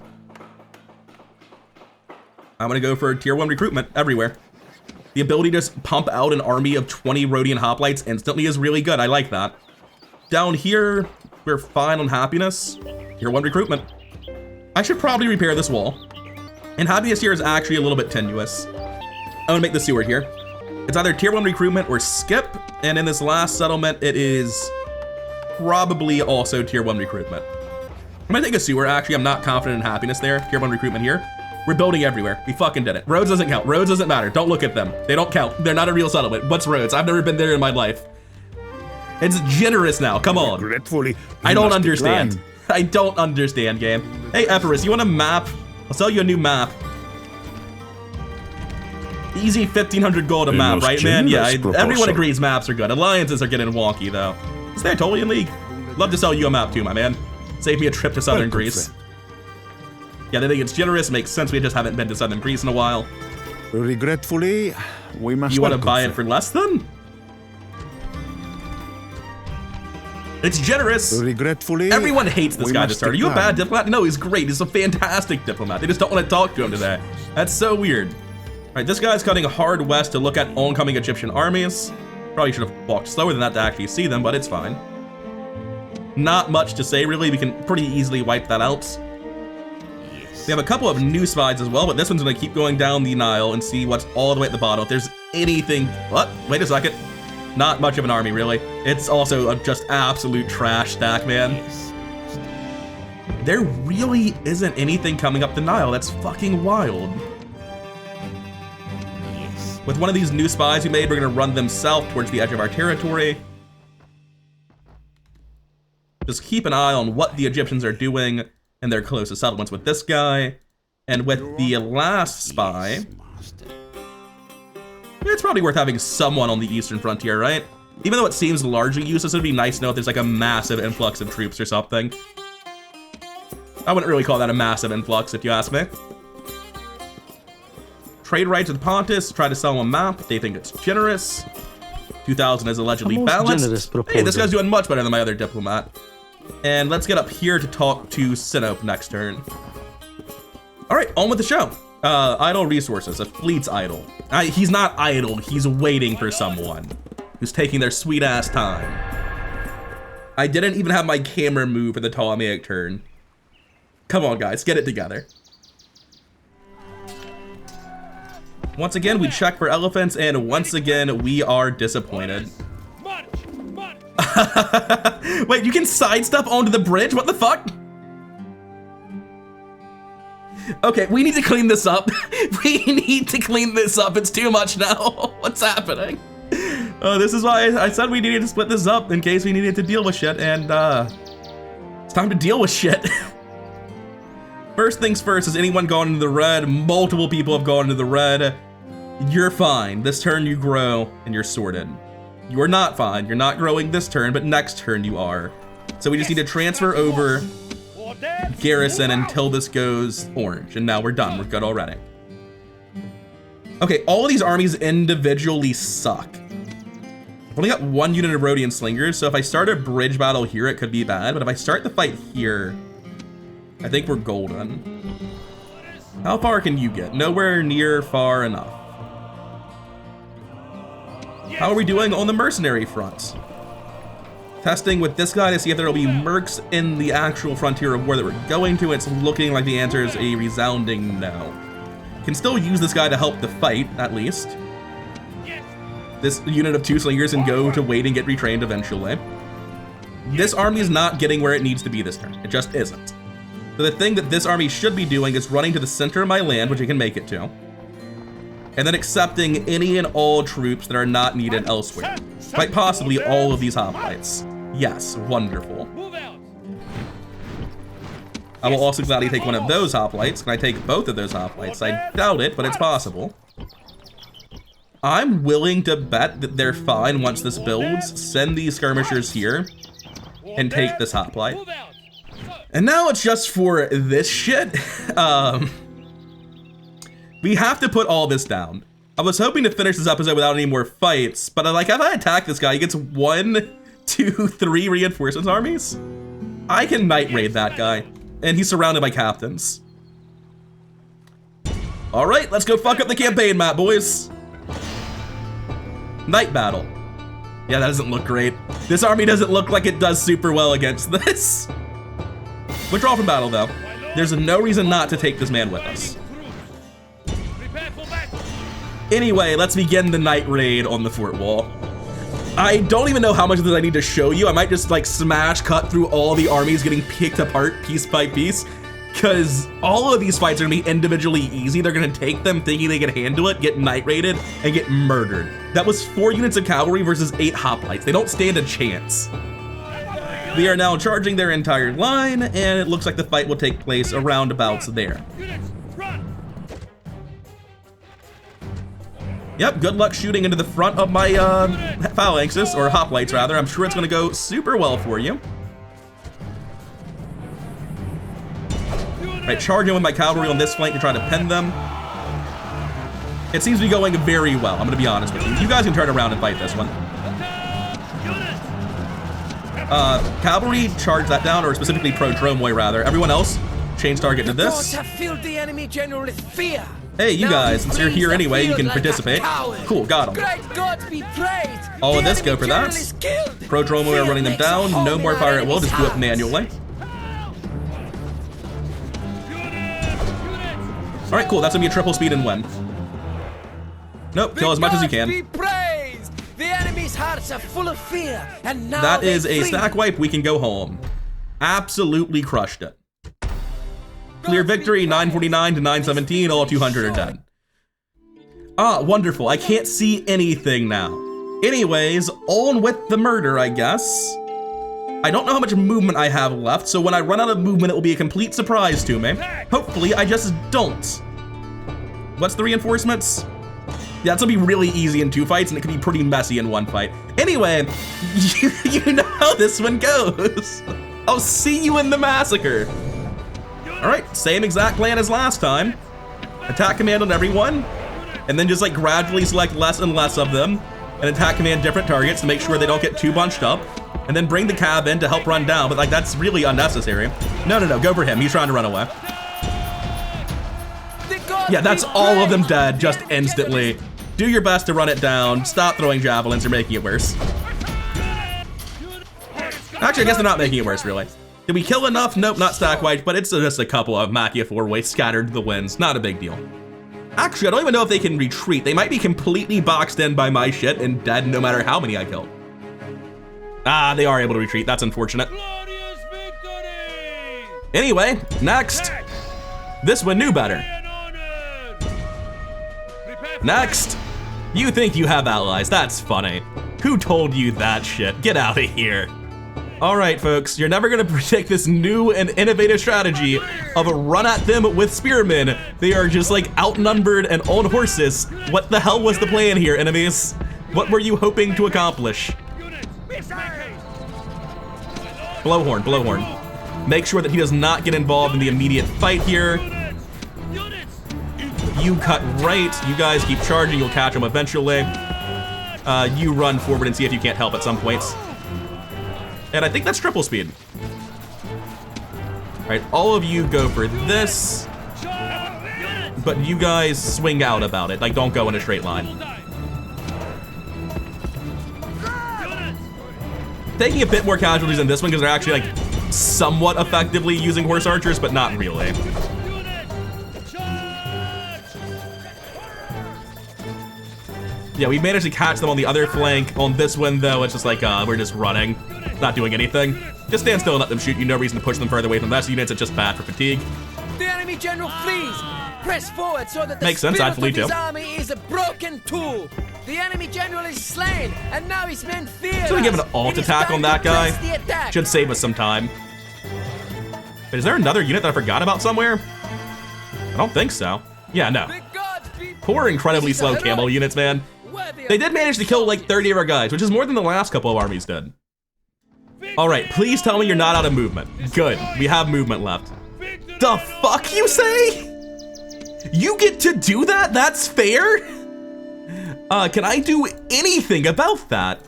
I'm gonna go for tier 1 recruitment everywhere. The ability to just pump out an army of 20 Rhodian hoplites instantly is really good. I like that. Down here, we're fine on happiness. Tier 1 recruitment. I should probably repair this wall. And happiness here is actually a little bit tenuous. I'm gonna make the sewer here. It's either tier 1 recruitment or skip, and in this last settlement, it is probably also tier 1 recruitment. I'm gonna take a sewer, actually. I'm not confident in happiness there. Tier 1 recruitment here. We're building everywhere. We fucking did it. Rhodes doesn't count. Rhodes doesn't matter. Don't look at them. They don't count. They're not a real settlement. What's Rhodes? I've never been there in my life. It's generous now. Come on. Regretfully, I we don't must understand. decline. I don't understand, game. Hey, Epirus, you want a map? I'll sell you a new map. Easy 1,500 gold a A map, most right, man? Yeah, generous proposal. everyone agrees maps are good. Alliances are getting wonky, though. So they're totally in league. Love to sell you a map, too, my man. Save me a trip to southern Welcome, Greece. friend. Yeah, they think it's generous. Makes sense. We just haven't been to southern Greece in a while. Regretfully, we must. You want to welcome, buy it friend. for less than? It's generous. Regretfully, Everyone hates this we guy to must start. Are you a decline. bad diplomat? No, he's great. He's a fantastic diplomat. They just don't want to talk to him today. That's so weird. All right, this guy's cutting hard west to look at oncoming Egyptian armies. Probably should have walked slower than that to actually see them, but it's fine. Not much to say, really. We can pretty easily wipe that out. We have a couple of new spies as well, but this one's going to keep going down the Nile and see what's all the way at the bottom. If there's anything... What? Wait a second. Not much of an army, really. It's also a just absolute trash stack, man. There really isn't anything coming up the Nile. That's fucking wild. With one of these new spies we made, we're going to run them south towards the edge of our territory. Just keep an eye on what the Egyptians are doing in their closest settlements with this guy. And with the last spy, it's probably worth having someone on the eastern frontier, right? Even though it seems largely useless, it'd be nice to know if there's like a massive influx of troops or something. I wouldn't really call that a massive influx, if you ask me. Trade rights with Pontus, try to sell them a map. They think it's generous. 2,000 is allegedly balanced. Hey, this guy's doing much better than my other diplomat. And let's get up here to talk to Sinope next turn. All right, on with the show. Idle resources, a fleet's idle. He's not idle, he's waiting for someone who's taking their sweet ass time. I didn't even have my camera move for the Ptolemaic turn. Come on guys, get it together. Once again, we check for elephants, and once again, we are disappointed. March! March! Wait, you can sidestep onto the bridge? What the fuck? Okay, we need to clean this up. We need to clean this up. It's too much now. What's happening? This is why I said we needed to split this up in case we needed to deal with shit, and it's time to deal with shit. First things first, has anyone gone into the red? Multiple people have gone into the red. You're fine. This turn you grow and you're sorted. You are not fine. You're not growing this turn, but next turn you are. So we just need to transfer over garrison until this goes orange, and now we're done. We're good already. Okay, all of these armies individually suck. I've only got 1 unit of Rhodian slingers, so if I start a bridge battle here, it could be bad. But if I start the fight here, I think we're golden. How far can you get? Nowhere near far enough. How are we doing on the mercenary front? Testing with this guy to see if there will be mercs in the actual frontier of war that we're going to. It's looking like the answer is a resounding no. Can still use this guy to help the fight, at least. This unit of 2 slingers can go to wait and get retrained eventually. This army is not getting where it needs to be this turn. It just isn't. So the thing that this army should be doing is running to the center of my land, which it can make it to, and then accepting any and all troops that are not needed elsewhere. Quite possibly all of these hoplites. Yes, wonderful. I will also gladly take one of those hoplites. Can I take both of those hoplites? I doubt it, but it's possible. I'm willing to bet that they're fine once this builds. Send these skirmishers here and take this hoplite. And now it's just for this shit. We have to put all this down. I was hoping to finish this episode without any more fights, but like if I attack this guy, he gets 1, 2, 3 reinforcements armies. I can night raid that guy, and he's surrounded by captains. All right, let's go fuck up the campaign map, boys. Night battle. Yeah, that doesn't look great. This army doesn't look like it does super well against this. Withdraw from battle, though. There's no reason not to take this man with us. Anyway, let's begin the night raid on the fort wall. I don't even know how much of this I need to show you. I might just like smash cut through all the armies getting picked apart piece by piece, because all of these fights are gonna be individually easy. They're gonna take them thinking they can handle it, get night raided, and get murdered. That was 4 units of cavalry versus 8 hoplites. They don't stand a chance. They are now charging their entire line, and it looks like the fight will take place around abouts there. Yep, good luck shooting into the front of my phalanxes, or hoplites rather. I'm sure it's gonna go super well for you. Right, charging with my cavalry on this flank to try to pin them. It seems to be going very well, I'm gonna be honest with you. You guys can turn around and fight this one. Cavalry, charge that down, or specifically pro-Dromoy rather. Everyone else, change target to this. Hey, you guys, since you're here anyway, you can participate. Cool, got them. All of this, go for that. Pro-Dromoy are running them down. No more fire at will, just do it manually. All right, cool, that's gonna be a triple speed and win. Nope, kill as much as you can. The enemy's hearts are full of fear, and now that is a stack wipe. We can go home. Absolutely crushed it. Clear victory, 949 to 917, all 200 are dead. Ah, wonderful. I can't see anything now. Anyways, on with the murder, I guess. I don't know how much movement I have left, so when I run out of movement, it will be a complete surprise to me. Hopefully, I just don't. What's the reinforcements? Yeah, it's gonna be really easy in 2 fights, and it could be pretty messy in 1 fight. Anyway, you know how this one goes. I'll see you in the massacre. All right, same exact plan as last time. Attack command on everyone, and then just like gradually select less and less of them, and attack command different targets to make sure they don't get too bunched up, and then bring the cab in to help run down, but like that's really unnecessary. No, go for him, he's trying to run away. Yeah, that's all of them dead just instantly. Do your best to run it down. Stop throwing javelins, you're making it worse. Actually, I guess they're not making it worse, really. Did we kill enough? Nope, not stack wiped, but it's just a couple of Machia 4-way scattered to the winds. Not a big deal. Actually, I don't even know if they can retreat. They might be completely boxed in by my shit and dead no matter how many I killed. Ah, they are able to retreat. That's unfortunate. Anyway, next. This one knew better. Next. You think you have allies. That's funny. Who told you that shit? Get out of here. All right, folks, you're never gonna predict this new and innovative strategy of a run at them with spearmen. They are just like outnumbered and on horses. What the hell was the plan here, enemies? What were you hoping to accomplish? Blowhorn, blowhorn. Make sure that he does not get involved in the immediate fight here. You cut right. You guys keep charging. You'll catch them eventually. You run forward and see if you can't help at some points. And I think that's triple speed. All right, all of you go for this. But you guys swing out about it. Like, don't go in a straight line. Taking a bit more casualties in this one because they're actually like somewhat effectively using horse archers, but not really. Yeah, we managed to catch them on the other flank. On this one, though, it's just like, we're just running, not doing anything. Just stand still and let them shoot you. No reason to push them further away from less units. It's just bad for fatigue. The enemy general flees. Press forward so that the Makes sense, I'd flee spirit of too. his army is a broken tool. The enemy general is slain, and now his men fear So we give an us. alt It is attack time on that to press guy. the attack. Should save us some time. But is there another unit that I forgot about somewhere? I don't think so. Yeah, no. The gods be Poor, incredibly This is a slow heroic- camel units, man. worthy of They did manage to kill like 30 of our guys, which is more than the last couple of armies did. All right, please tell me you're not out of movement. Good, we have movement left. The fuck you say? You get to do that? That's fair? Can I do anything about that?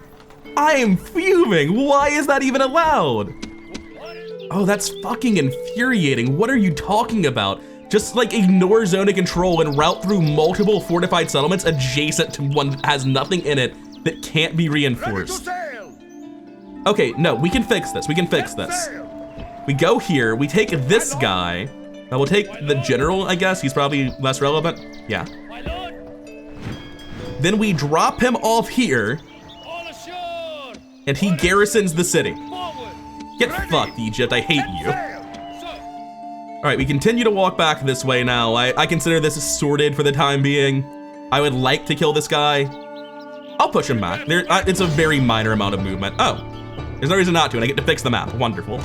I am fuming. Why is that even allowed? Oh, that's fucking infuriating. What are you talking about? Just like ignore zone of control and route through multiple fortified settlements adjacent to one that has nothing in it that can't be Ready to reinforced. sail. Okay, no, we can fix this. We can fix this. Sail. We go here, we take this guy. We'll take the general, I guess. He's probably less relevant. Yeah. My lord, Then we drop him off here, all ashore. and he garrisons the city. Forward. Get Ready. fucked, Egypt. I hate you. Sail. So, All right, we continue to walk back this way now. I consider this sorted for the time being. I would like to kill this guy. I'll push him back. It's a very minor amount of movement. Oh, there's no reason not to, and I get to fix the map. Wonderful.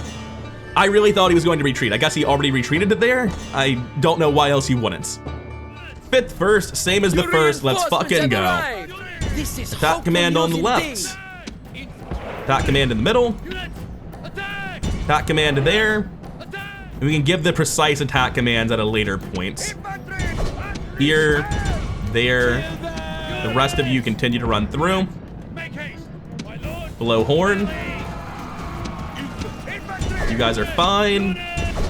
I really thought he was going to retreat. I guess he already retreated it there. I don't know why else he wouldn't. Fifth first, same as the Your first. Let's reinforcements fucking have go. arrived. This is Attack hope command for on the news left. indeed. Attack command in the middle. units, attack. Attack command there. Attack. And we can give the precise attack commands at a later point. Infantry. Infantry. Here, there. Kill them. The rest of you continue to run through. Make haste. My lord. Below horn. Infantry. You guys are fine.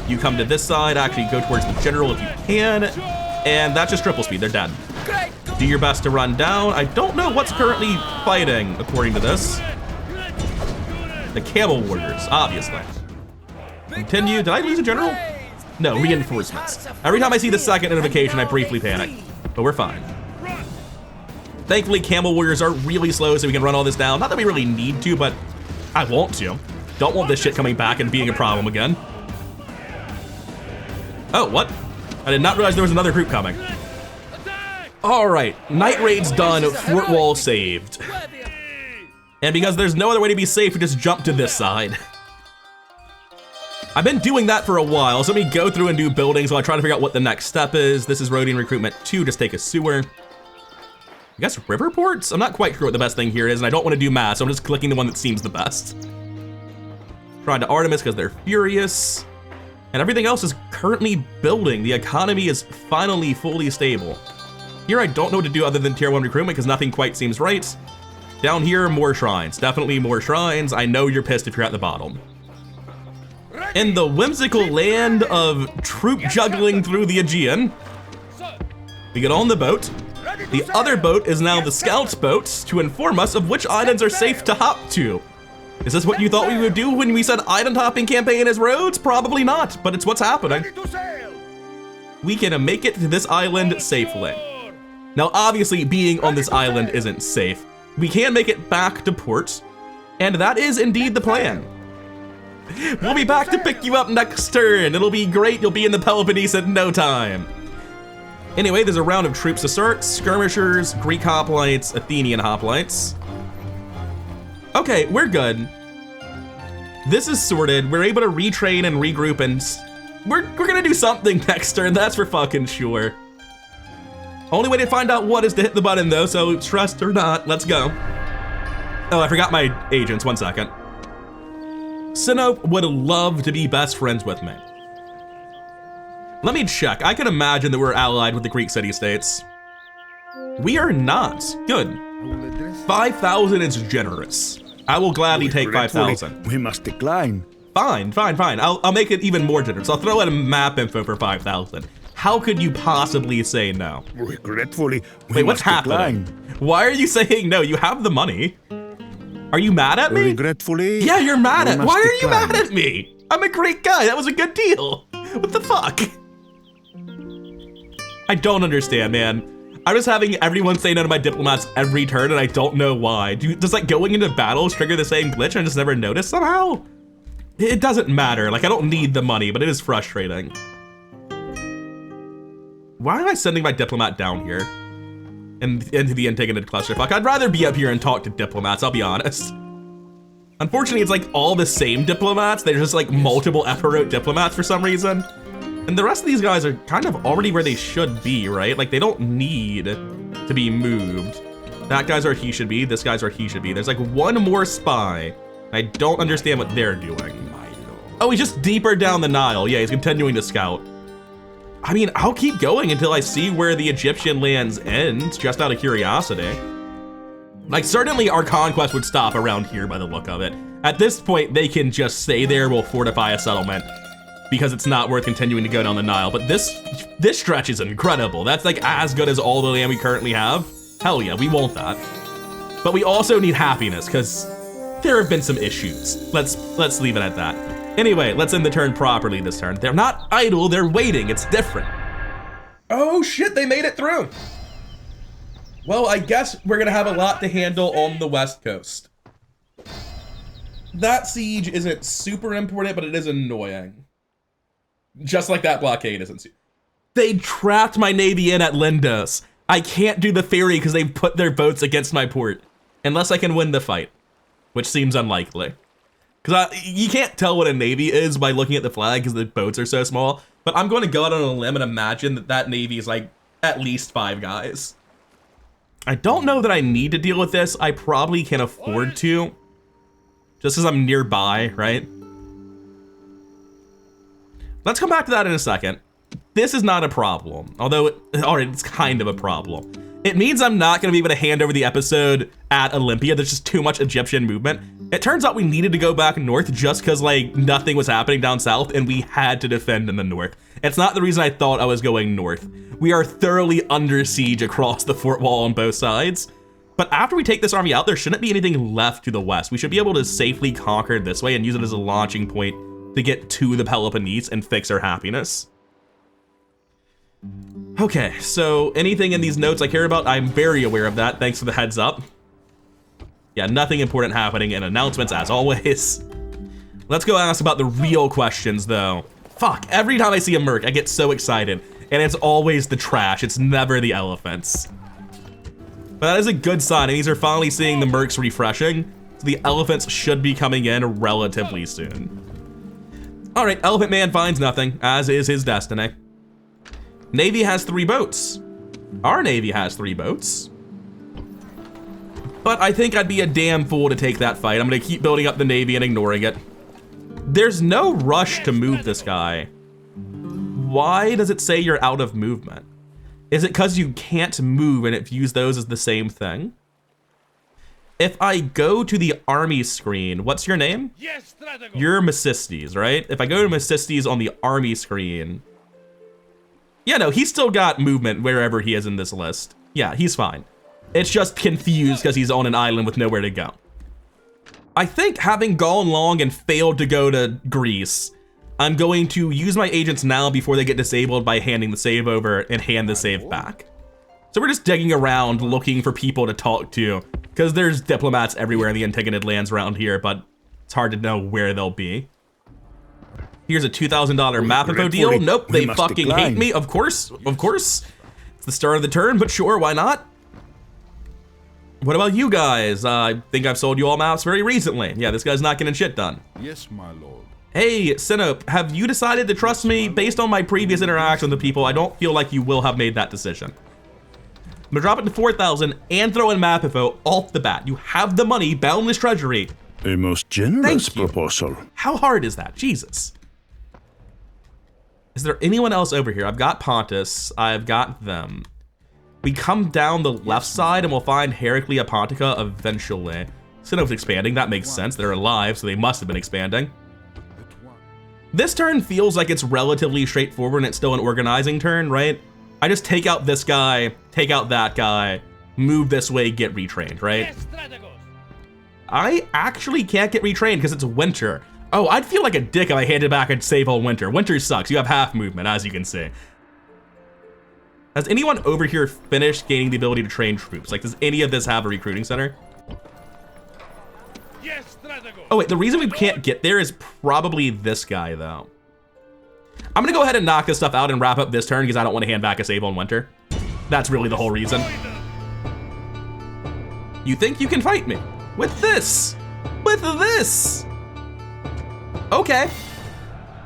You come to this side. Actually, go towards the general if you can. And that's just triple speed. They're dead. Great God. Do your best to run down. I don't know what's currently fighting, according to this. The camel warriors, obviously. Continue. Did I lose a general? No, reinforcements. Every time I see the second notification, I briefly panic. But we're fine. Thankfully, camel warriors are really slow, so we can run all this down. Not that we really need to, but I want to. Don't want this shit coming back and being a problem again. Oh, what? I did not realize there was another group coming. All right, night raid's done, fort wall saved. Worthy of- And because there's no other way to be safe, we just jump to this side. I've been doing that for a while, so let me go through and do buildings while I try to figure out what the next step is. This is Rhodian Recruitment 2, just take a sewer. I guess river ports? I'm not quite sure what the best thing here is, and I don't want to do math, so I'm just clicking the one that seems the best. Trying to Artemis because they're furious. And everything else is currently building. The economy is finally fully stable. Here I don't know what to do other than tier 1 recruitment because nothing quite seems right. Down here, more shrines. Definitely more shrines. I know you're pissed if you're at the bottom. In the whimsical land of troop juggling through the Aegean, we get on the boat. The other boat is now the scout's boat to inform us of which islands are safe to hop to. Is this what you thought we would do when we said island hopping campaign is Rhodes? Probably not, but it's what's happening. Ready to sail. We can make it to this island safely. Now, obviously, being on this island isn't safe. We can make it back to port, and that is indeed the plan. We'll be back to pick you up next turn. It'll be great. You'll be in the Peloponnese in no time. Anyway, there's a round of troops to start. Skirmishers, Greek hoplites, Athenian hoplites. Okay, we're good. This is sorted. We're able to retrain and regroup, and we're gonna do something next turn, that's for fucking sure. Only way to find out what is to hit the button though, so stressed or not, let's go. Oh, I forgot my agents, 1 second. Sinope would love to be best friends with me. Let me check. I can imagine that we're allied with the Greek city-states. We are not. Good. 5,000 is generous. I will gladly take 5,000. We must decline. Fine. I'll make it even more generous. I'll throw in a map info for 5,000. How could you possibly say no? Regretfully, Wait, what's happening? Why are you saying no? You have the money. Are you mad at me? Regretfully. Yeah, you're mad at me. Why are you decline. mad at me? I'm a great guy. That was a good deal. What the fuck? I don't understand, man. I'm just having everyone say no to my diplomats every turn, and I don't know why. Does like going into battles trigger the same glitch and I just never noticed somehow? It doesn't matter. Like, I don't need the money, but it is frustrating. Why am I sending my diplomat down here? And into the Antigonid clusterfuck? I'd rather be up here and talk to diplomats, I'll be honest. Unfortunately, it's like all the same diplomats. They're just like multiple Epirote diplomats for some reason. And the rest of these guys are kind of already where they should be, right? Like, they don't need to be moved. That guy's where he should be. This guy's where he should be. There's like one more spy. I don't understand what they're doing. Oh, he's just deeper down the Nile. Yeah, he's continuing to scout. I mean, I'll keep going until I see where the Egyptian lands ends, just out of curiosity. Like, certainly our conquest would stop around here by the look of it. At this point, they can just stay there, we'll fortify a settlement, because it's not worth continuing to go down the Nile. But this stretch is incredible. That's like as good as all the land we currently have. Hell yeah, we want that. But we also need happiness, because there have been some issues. Let's leave it at that. Anyway, let's end the turn properly this turn. They're not idle, they're waiting. It's different. Oh shit, they made it through. Well, I guess we're gonna have a lot to handle on the West Coast. That siege isn't super important, but it is annoying. Just like that blockade isn't. They trapped my navy in at Lindos. I can't do the ferry because they've put their boats against my port. Unless I can win the fight, which seems unlikely. Because you can't tell what a navy is by looking at the flag because the boats are so small. But I'm going to go out on a limb and imagine that that navy is like at least 5 guys. I don't know that I need to deal with this. I probably can afford to. Just because I'm nearby, right? Let's come back to that in a second. This is not a problem. Although, it's kind of a problem. It means I'm not going to be able to hand over the episode at Olympia. There's just too much Egyptian movement. It turns out we needed to go back north just because like nothing was happening down south and we had to defend in the north. It's not the reason I thought I was going north. We are thoroughly under siege across the fort wall on both sides. But after we take this army out, there shouldn't be anything left to the west. We should be able to safely conquer this way and use it as a launching point to get to the Peloponnese and fix our happiness. Okay, so anything in these notes I care about, I'm very aware of that. Thanks for the heads up. Yeah, nothing important happening in announcements as always. Let's go ask about the real questions though. Fuck, every time I see a merc, I get so excited. And it's always the trash, it's never the elephants. But that is a good sign, and these are finally seeing the mercs refreshing. So the elephants should be coming in relatively soon. All right, Elephant Man finds nothing, as is his destiny. Navy has 3 boats. Our Navy has 3 boats. But I think I'd be a damn fool to take that fight. I'm gonna keep building up the Navy and ignoring it. There's no rush to move this guy. Why does it say you're out of movement? Is it because you can't move and it views those as the same thing? If I go to the army screen, what's your name? Yes, Stradago. You're Mesistes, right? If I go to Mesistes on the army screen, yeah, no, he's still got movement wherever he is in this list. Yeah, he's fine. It's just confused because he's on an island with nowhere to go. I think having gone long and failed to go to Greece, I'm going to use my agents now before they get disabled by handing the save over and hand the save back. So we're just digging around looking for people to talk to because there's diplomats everywhere in the Antigonid lands around here, but it's hard to know where they'll be. Here's a $2,000 map info deal. Nope, they fucking hate me. Of course. It's the start of the turn, but sure, why not? What about you guys? I think I've sold you all maps very recently. Yeah, this guy's not getting shit done. Yes, my lord. Hey, Sinope, have you decided to trust me? Based on my previous interaction with the people, I don't feel like you will have made that decision. I'm gonna drop it to 4,000 and throw in map info off the bat. You have the money, boundless treasury. A most generous proposal. How hard is that? Jesus. Is there anyone else over here? I've got Pontus. I've got them. We come down the left side and we'll find Heraclea Pontica eventually. Sinnoh's expanding, that makes sense. They're alive, so they must have been expanding. This turn feels like it's relatively straightforward and it's still an organizing turn, right? I just take out this guy, take out that guy, move this way, get retrained, right? I actually can't get retrained because it's winter. Oh, I'd feel like a dick if I handed back and save all winter. Winter sucks, you have half movement, as you can see. Has anyone over here finished gaining the ability to train troops? Like, does any of this have a recruiting center? Oh wait, the reason we can't get there is probably this guy though. I'm gonna go ahead and knock this stuff out and wrap up this turn because I don't want to hand back a save on winter. That's really the whole reason. You think you can fight me? With this! With this! Okay.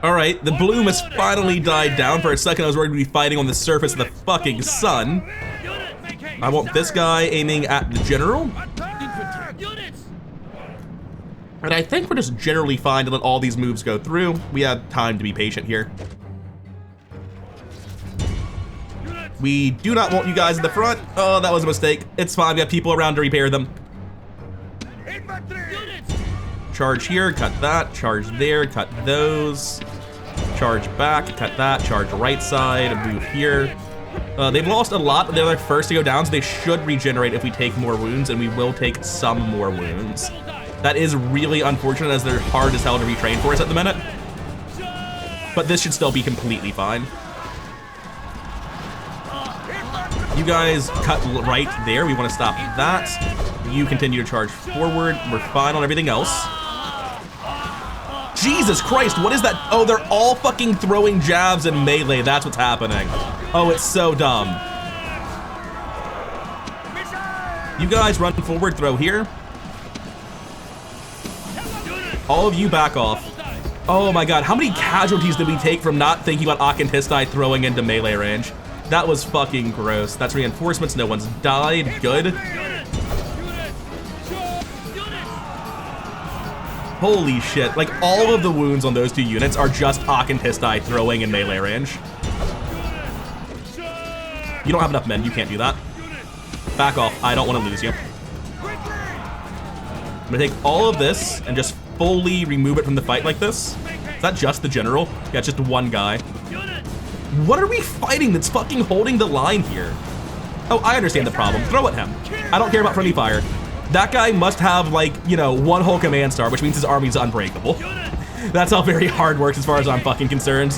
Alright, the bloom has finally died down. For a second I was worried we'd be fighting on the surface of the fucking sun. I want this guy aiming at the general. And I think we're just generally fine to let all these moves go through. We have time to be patient here. We do not want you guys in the front. Oh, that was a mistake. It's fine, we have people around to repair them. Charge here, cut that. Charge there, cut those. Charge back, cut that. Charge right side, move here. They've lost a lot, but they're the first to go down, so they should regenerate if we take more wounds, and we will take some more wounds. That is really unfortunate as they're hard as hell to retrain for us at the minute. But this should still be completely fine. You guys cut right there. We want to stop that. You continue to charge forward. We're fine on everything else. Jesus Christ, what is that? Oh, they're all fucking throwing jabs and melee. That's what's happening. Oh, it's so dumb. You guys run forward, throw here. All of you back off. Oh my god, how many casualties did we take from not thinking about Akantistai throwing into melee range? That was fucking gross. That's reinforcements, no one's died, good. Holy shit, like all of the wounds on those two units are just Akantistai throwing in melee range. You don't have enough men, you can't do that. Back off, I don't want to lose you. I'm gonna take all of this and just fully remove it from the fight like this. Is that just the general? Yeah, just one guy. What are we fighting that's fucking holding the line here? Oh, I understand the problem. Throw at him. I don't care about friendly fire. That guy must have, like, you know, one whole command star, which means his army's unbreakable. That's how very hard works as far as I'm fucking concerned.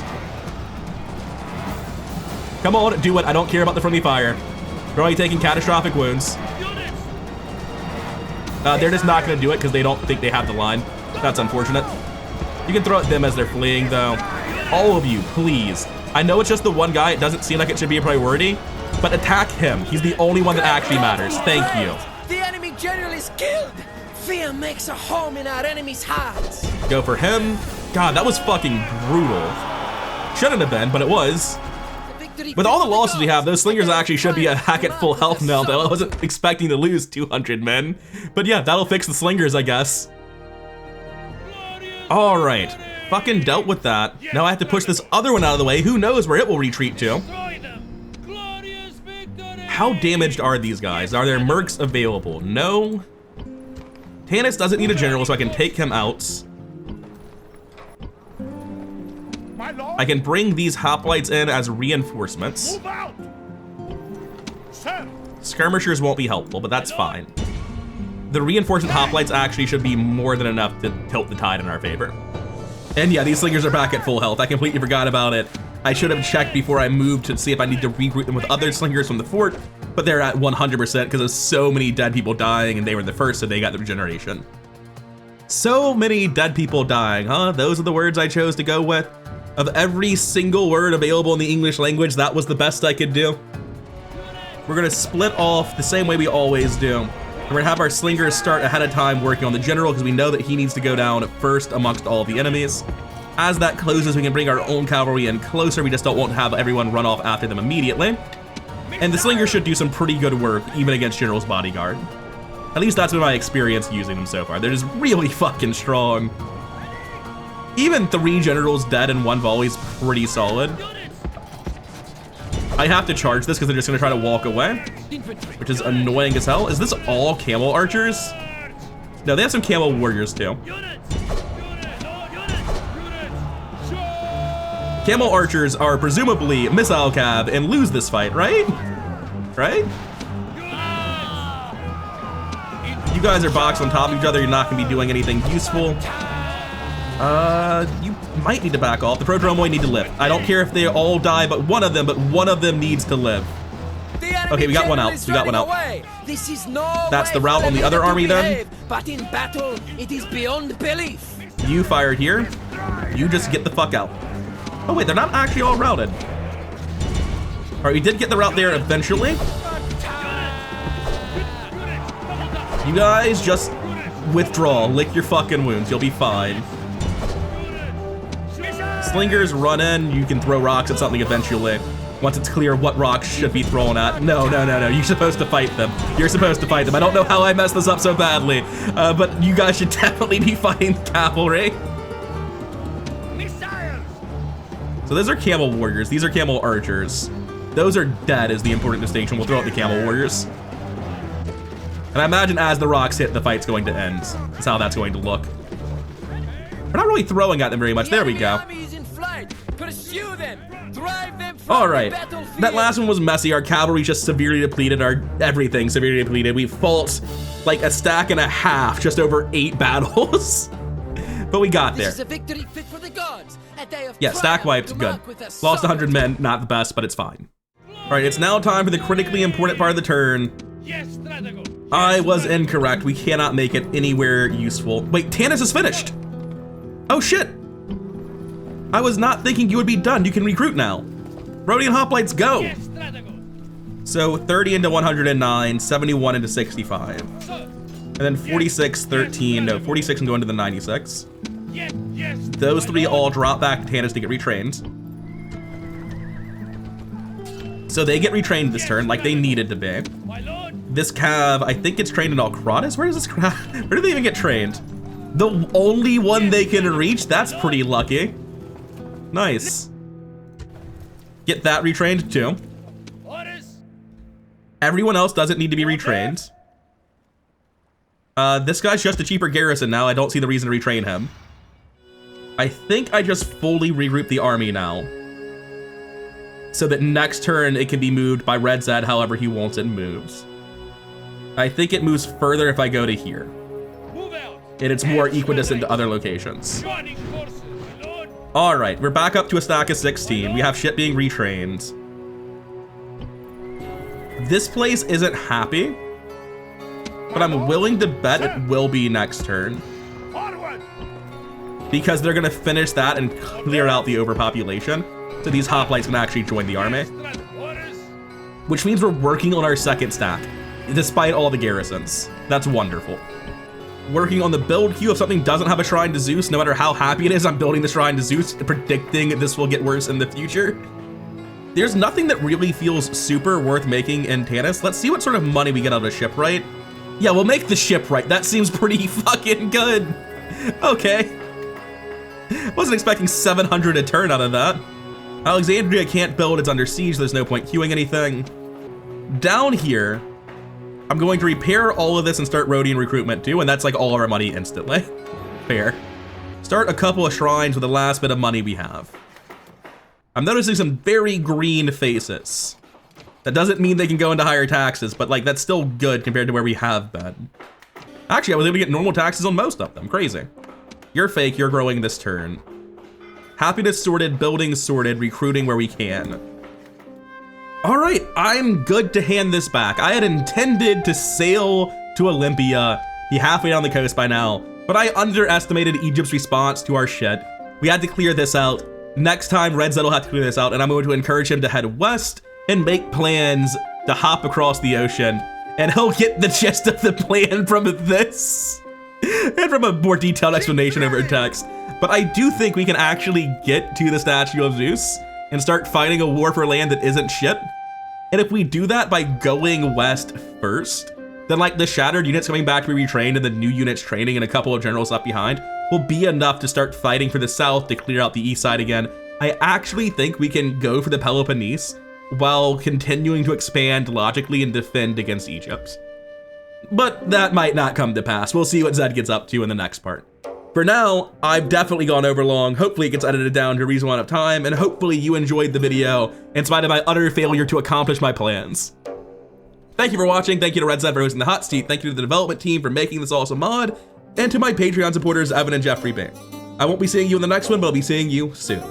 Come on, do it. I don't care about the friendly fire. They're only taking catastrophic wounds. They're just not gonna do it because they don't think they have the line. That's unfortunate. You can throw at them as they're fleeing though. All of you, please. I know it's just the one guy, it doesn't seem like it should be a priority, but attack him. He's the only one that actually matters. Thank you. The enemy general is killed. Fear makes a home in our enemies' hearts. Go for him. God, that was fucking brutal. Shouldn't have been, but it was. With all the losses we have, those slingers actually should be back at full health now, though. I wasn't expecting to lose 200 men. But yeah, that'll fix the slingers, I guess. All right, fucking dealt with that. Now I have to push this other one out of the way. Who knows where it will retreat to? How damaged are these guys? Are there mercs available? No. Tanis doesn't need a general, so I can take him out. I can bring these hoplites in as reinforcements. Skirmishers won't be helpful, but that's fine. The reinforcement hoplites actually should be more than enough to tilt the tide in our favor. And yeah, these slingers are back at full health. I completely forgot about it. I should have checked before I moved to see if I need to regroup them with other slingers from the fort, but they're at 100% because there's so many dead people dying and they were the first, so they got the regeneration. So many dead people dying, huh? Those are the words I chose to go with. Of every single word available in the English language, that was the best I could do. We're gonna split off the same way we always do. We're gonna have our slingers start ahead of time working on the general because we know that he needs to go down first amongst all the enemies. As that closes, we can bring our own cavalry in closer. We just don't want to have everyone run off after them immediately. And the slingers should do some pretty good work, even against General's bodyguard. At least that's been my experience using them so far. They're just really fucking strong. Even 3 generals dead in 1 volley is pretty solid. I have to charge this because they're just gonna try to walk away, which is annoying as hell. Is this all camel archers? No, they have some camel warriors too. Camel archers are presumably missile cav and lose this fight, right? Right? You guys are boxed on top of each other. You're not gonna be doing anything useful. You might need to back off. The prodromoi need to live. I don't care if they all die, but one of them needs to live. Okay, we got one out. We got one out. This is no That's the route on the other army then. But in battle, it is beyond belief. You fire here. You just get the fuck out. Oh wait, they're not actually all routed. All right, we did get the route there eventually. You guys just withdraw, lick your fucking wounds, you'll be fine. Slingers run in, you can throw rocks at something eventually. Once it's clear what rocks should be thrown at. No, you're supposed to fight them. You're supposed to fight them. I don't know how I messed this up so badly, but you guys should definitely be fighting cavalry. So those are camel warriors, these are camel archers. Those are dead is the important distinction. We'll throw out the camel warriors. And I imagine as the rocks hit, the fight's going to end. That's how that's going to look. We're not really throwing at them very much. There we go. All right, that last one was messy. Our cavalry just severely depleted. Our everything severely depleted. We fought like a stack and a half, just over 8 battles. But we got there. This is a victory fit for the gods. A day of Yeah, stack wiped, good. Lost 100 men, not the best, but it's fine. All right, it's now time for the critically important part of the turn. Yes, Stradago. I was incorrect. We cannot make it anywhere useful. Wait, Tanis is finished. Oh shit. I was not thinking you would be done. You can recruit now. Rhodian hoplites, go. Yes, Stradago. So 30 into 109, 71 into 65. And then 46, 13, no, 46 and go into the 96. Yes, Those 3 all drop back to Tanis to get retrained. So they get retrained this turn like they needed to be. my lord. This cav, I think it's trained in Alcratis. Where does this cav, where do they even get trained? The only one they can reach? That's pretty lucky. Nice. Get that retrained too. Orders. Everyone else doesn't need to be retrained. This guy's just a cheaper garrison now. I don't see the reason to retrain him. I think I just fully regroup the army now, so that next turn it can be moved by Red Zed however he wants it moved. I think it moves further if I go to here. Move out. And it's more equidistant to other locations. Joining forces, my lord. All right, we're back up to a stack of 16. We have shit being retrained. This place isn't happy, but I'm willing to bet it will be next turn, Forward. because they're gonna finish that and clear out the overpopulation. So these hoplites can actually join the army, Orders. which means we're working on our second stack, despite all the garrisons. That's wonderful. Working on the build queue. If something doesn't have a shrine to Zeus, no matter how happy it is, I'm building the shrine to Zeus, predicting this will get worse in the future. There's nothing that really feels super worth making in Tanis. Let's see what sort of money we get out of shipwright. Yeah, we'll make the shipwright. That seems pretty fucking good. Okay. Wasn't expecting 700 a turn out of that. Alexandria can't build, it's under siege, there's no point queuing anything. Down here, I'm going to repair all of this and start Rhodian recruitment too, and that's like all of our money instantly. Fair. Start a couple of shrines with the last bit of money we have. I'm noticing some very green faces. That doesn't mean they can go into higher taxes, but like that's still good compared to where we have been. Actually, I was able to get normal taxes on most of them, crazy. You're fake, you're growing this turn. Happiness sorted, building sorted, recruiting where we can. All right, I'm good to hand this back. I had intended to sail to Olympia, be halfway down the coast by now, but I underestimated Egypt's response to our shit. We had to clear this out. Next time, Red Zed will have to clear this out, and I'm going to encourage him to head west and make plans to hop across the ocean, and he'll get the gist of the plan from this, and from a more detailed explanation over text. But I do think we can actually get to the statue of Zeus and start fighting a war for land that isn't shit. And if we do that by going west first, then like the shattered units coming back to be retrained and the new units training and a couple of generals left behind will be enough to start fighting for the south to clear out the east side again. I actually think we can go for the Peloponnese while continuing to expand logically and defend against Egypt. But that might not come to pass. We'll see what Zed gets up to in the next part. For now, I've definitely gone over long. Hopefully it gets edited down to a reasonable amount of time, and hopefully you enjoyed the video in spite of my utter failure to accomplish my plans. Thank you for watching. Thank you to Red Zed for hosting the Hotseat. Thank you to the development team for making this awesome mod, and to my Patreon supporters, Evan and Jeffrey Bain. I won't be seeing you in the next one, but I'll be seeing you soon.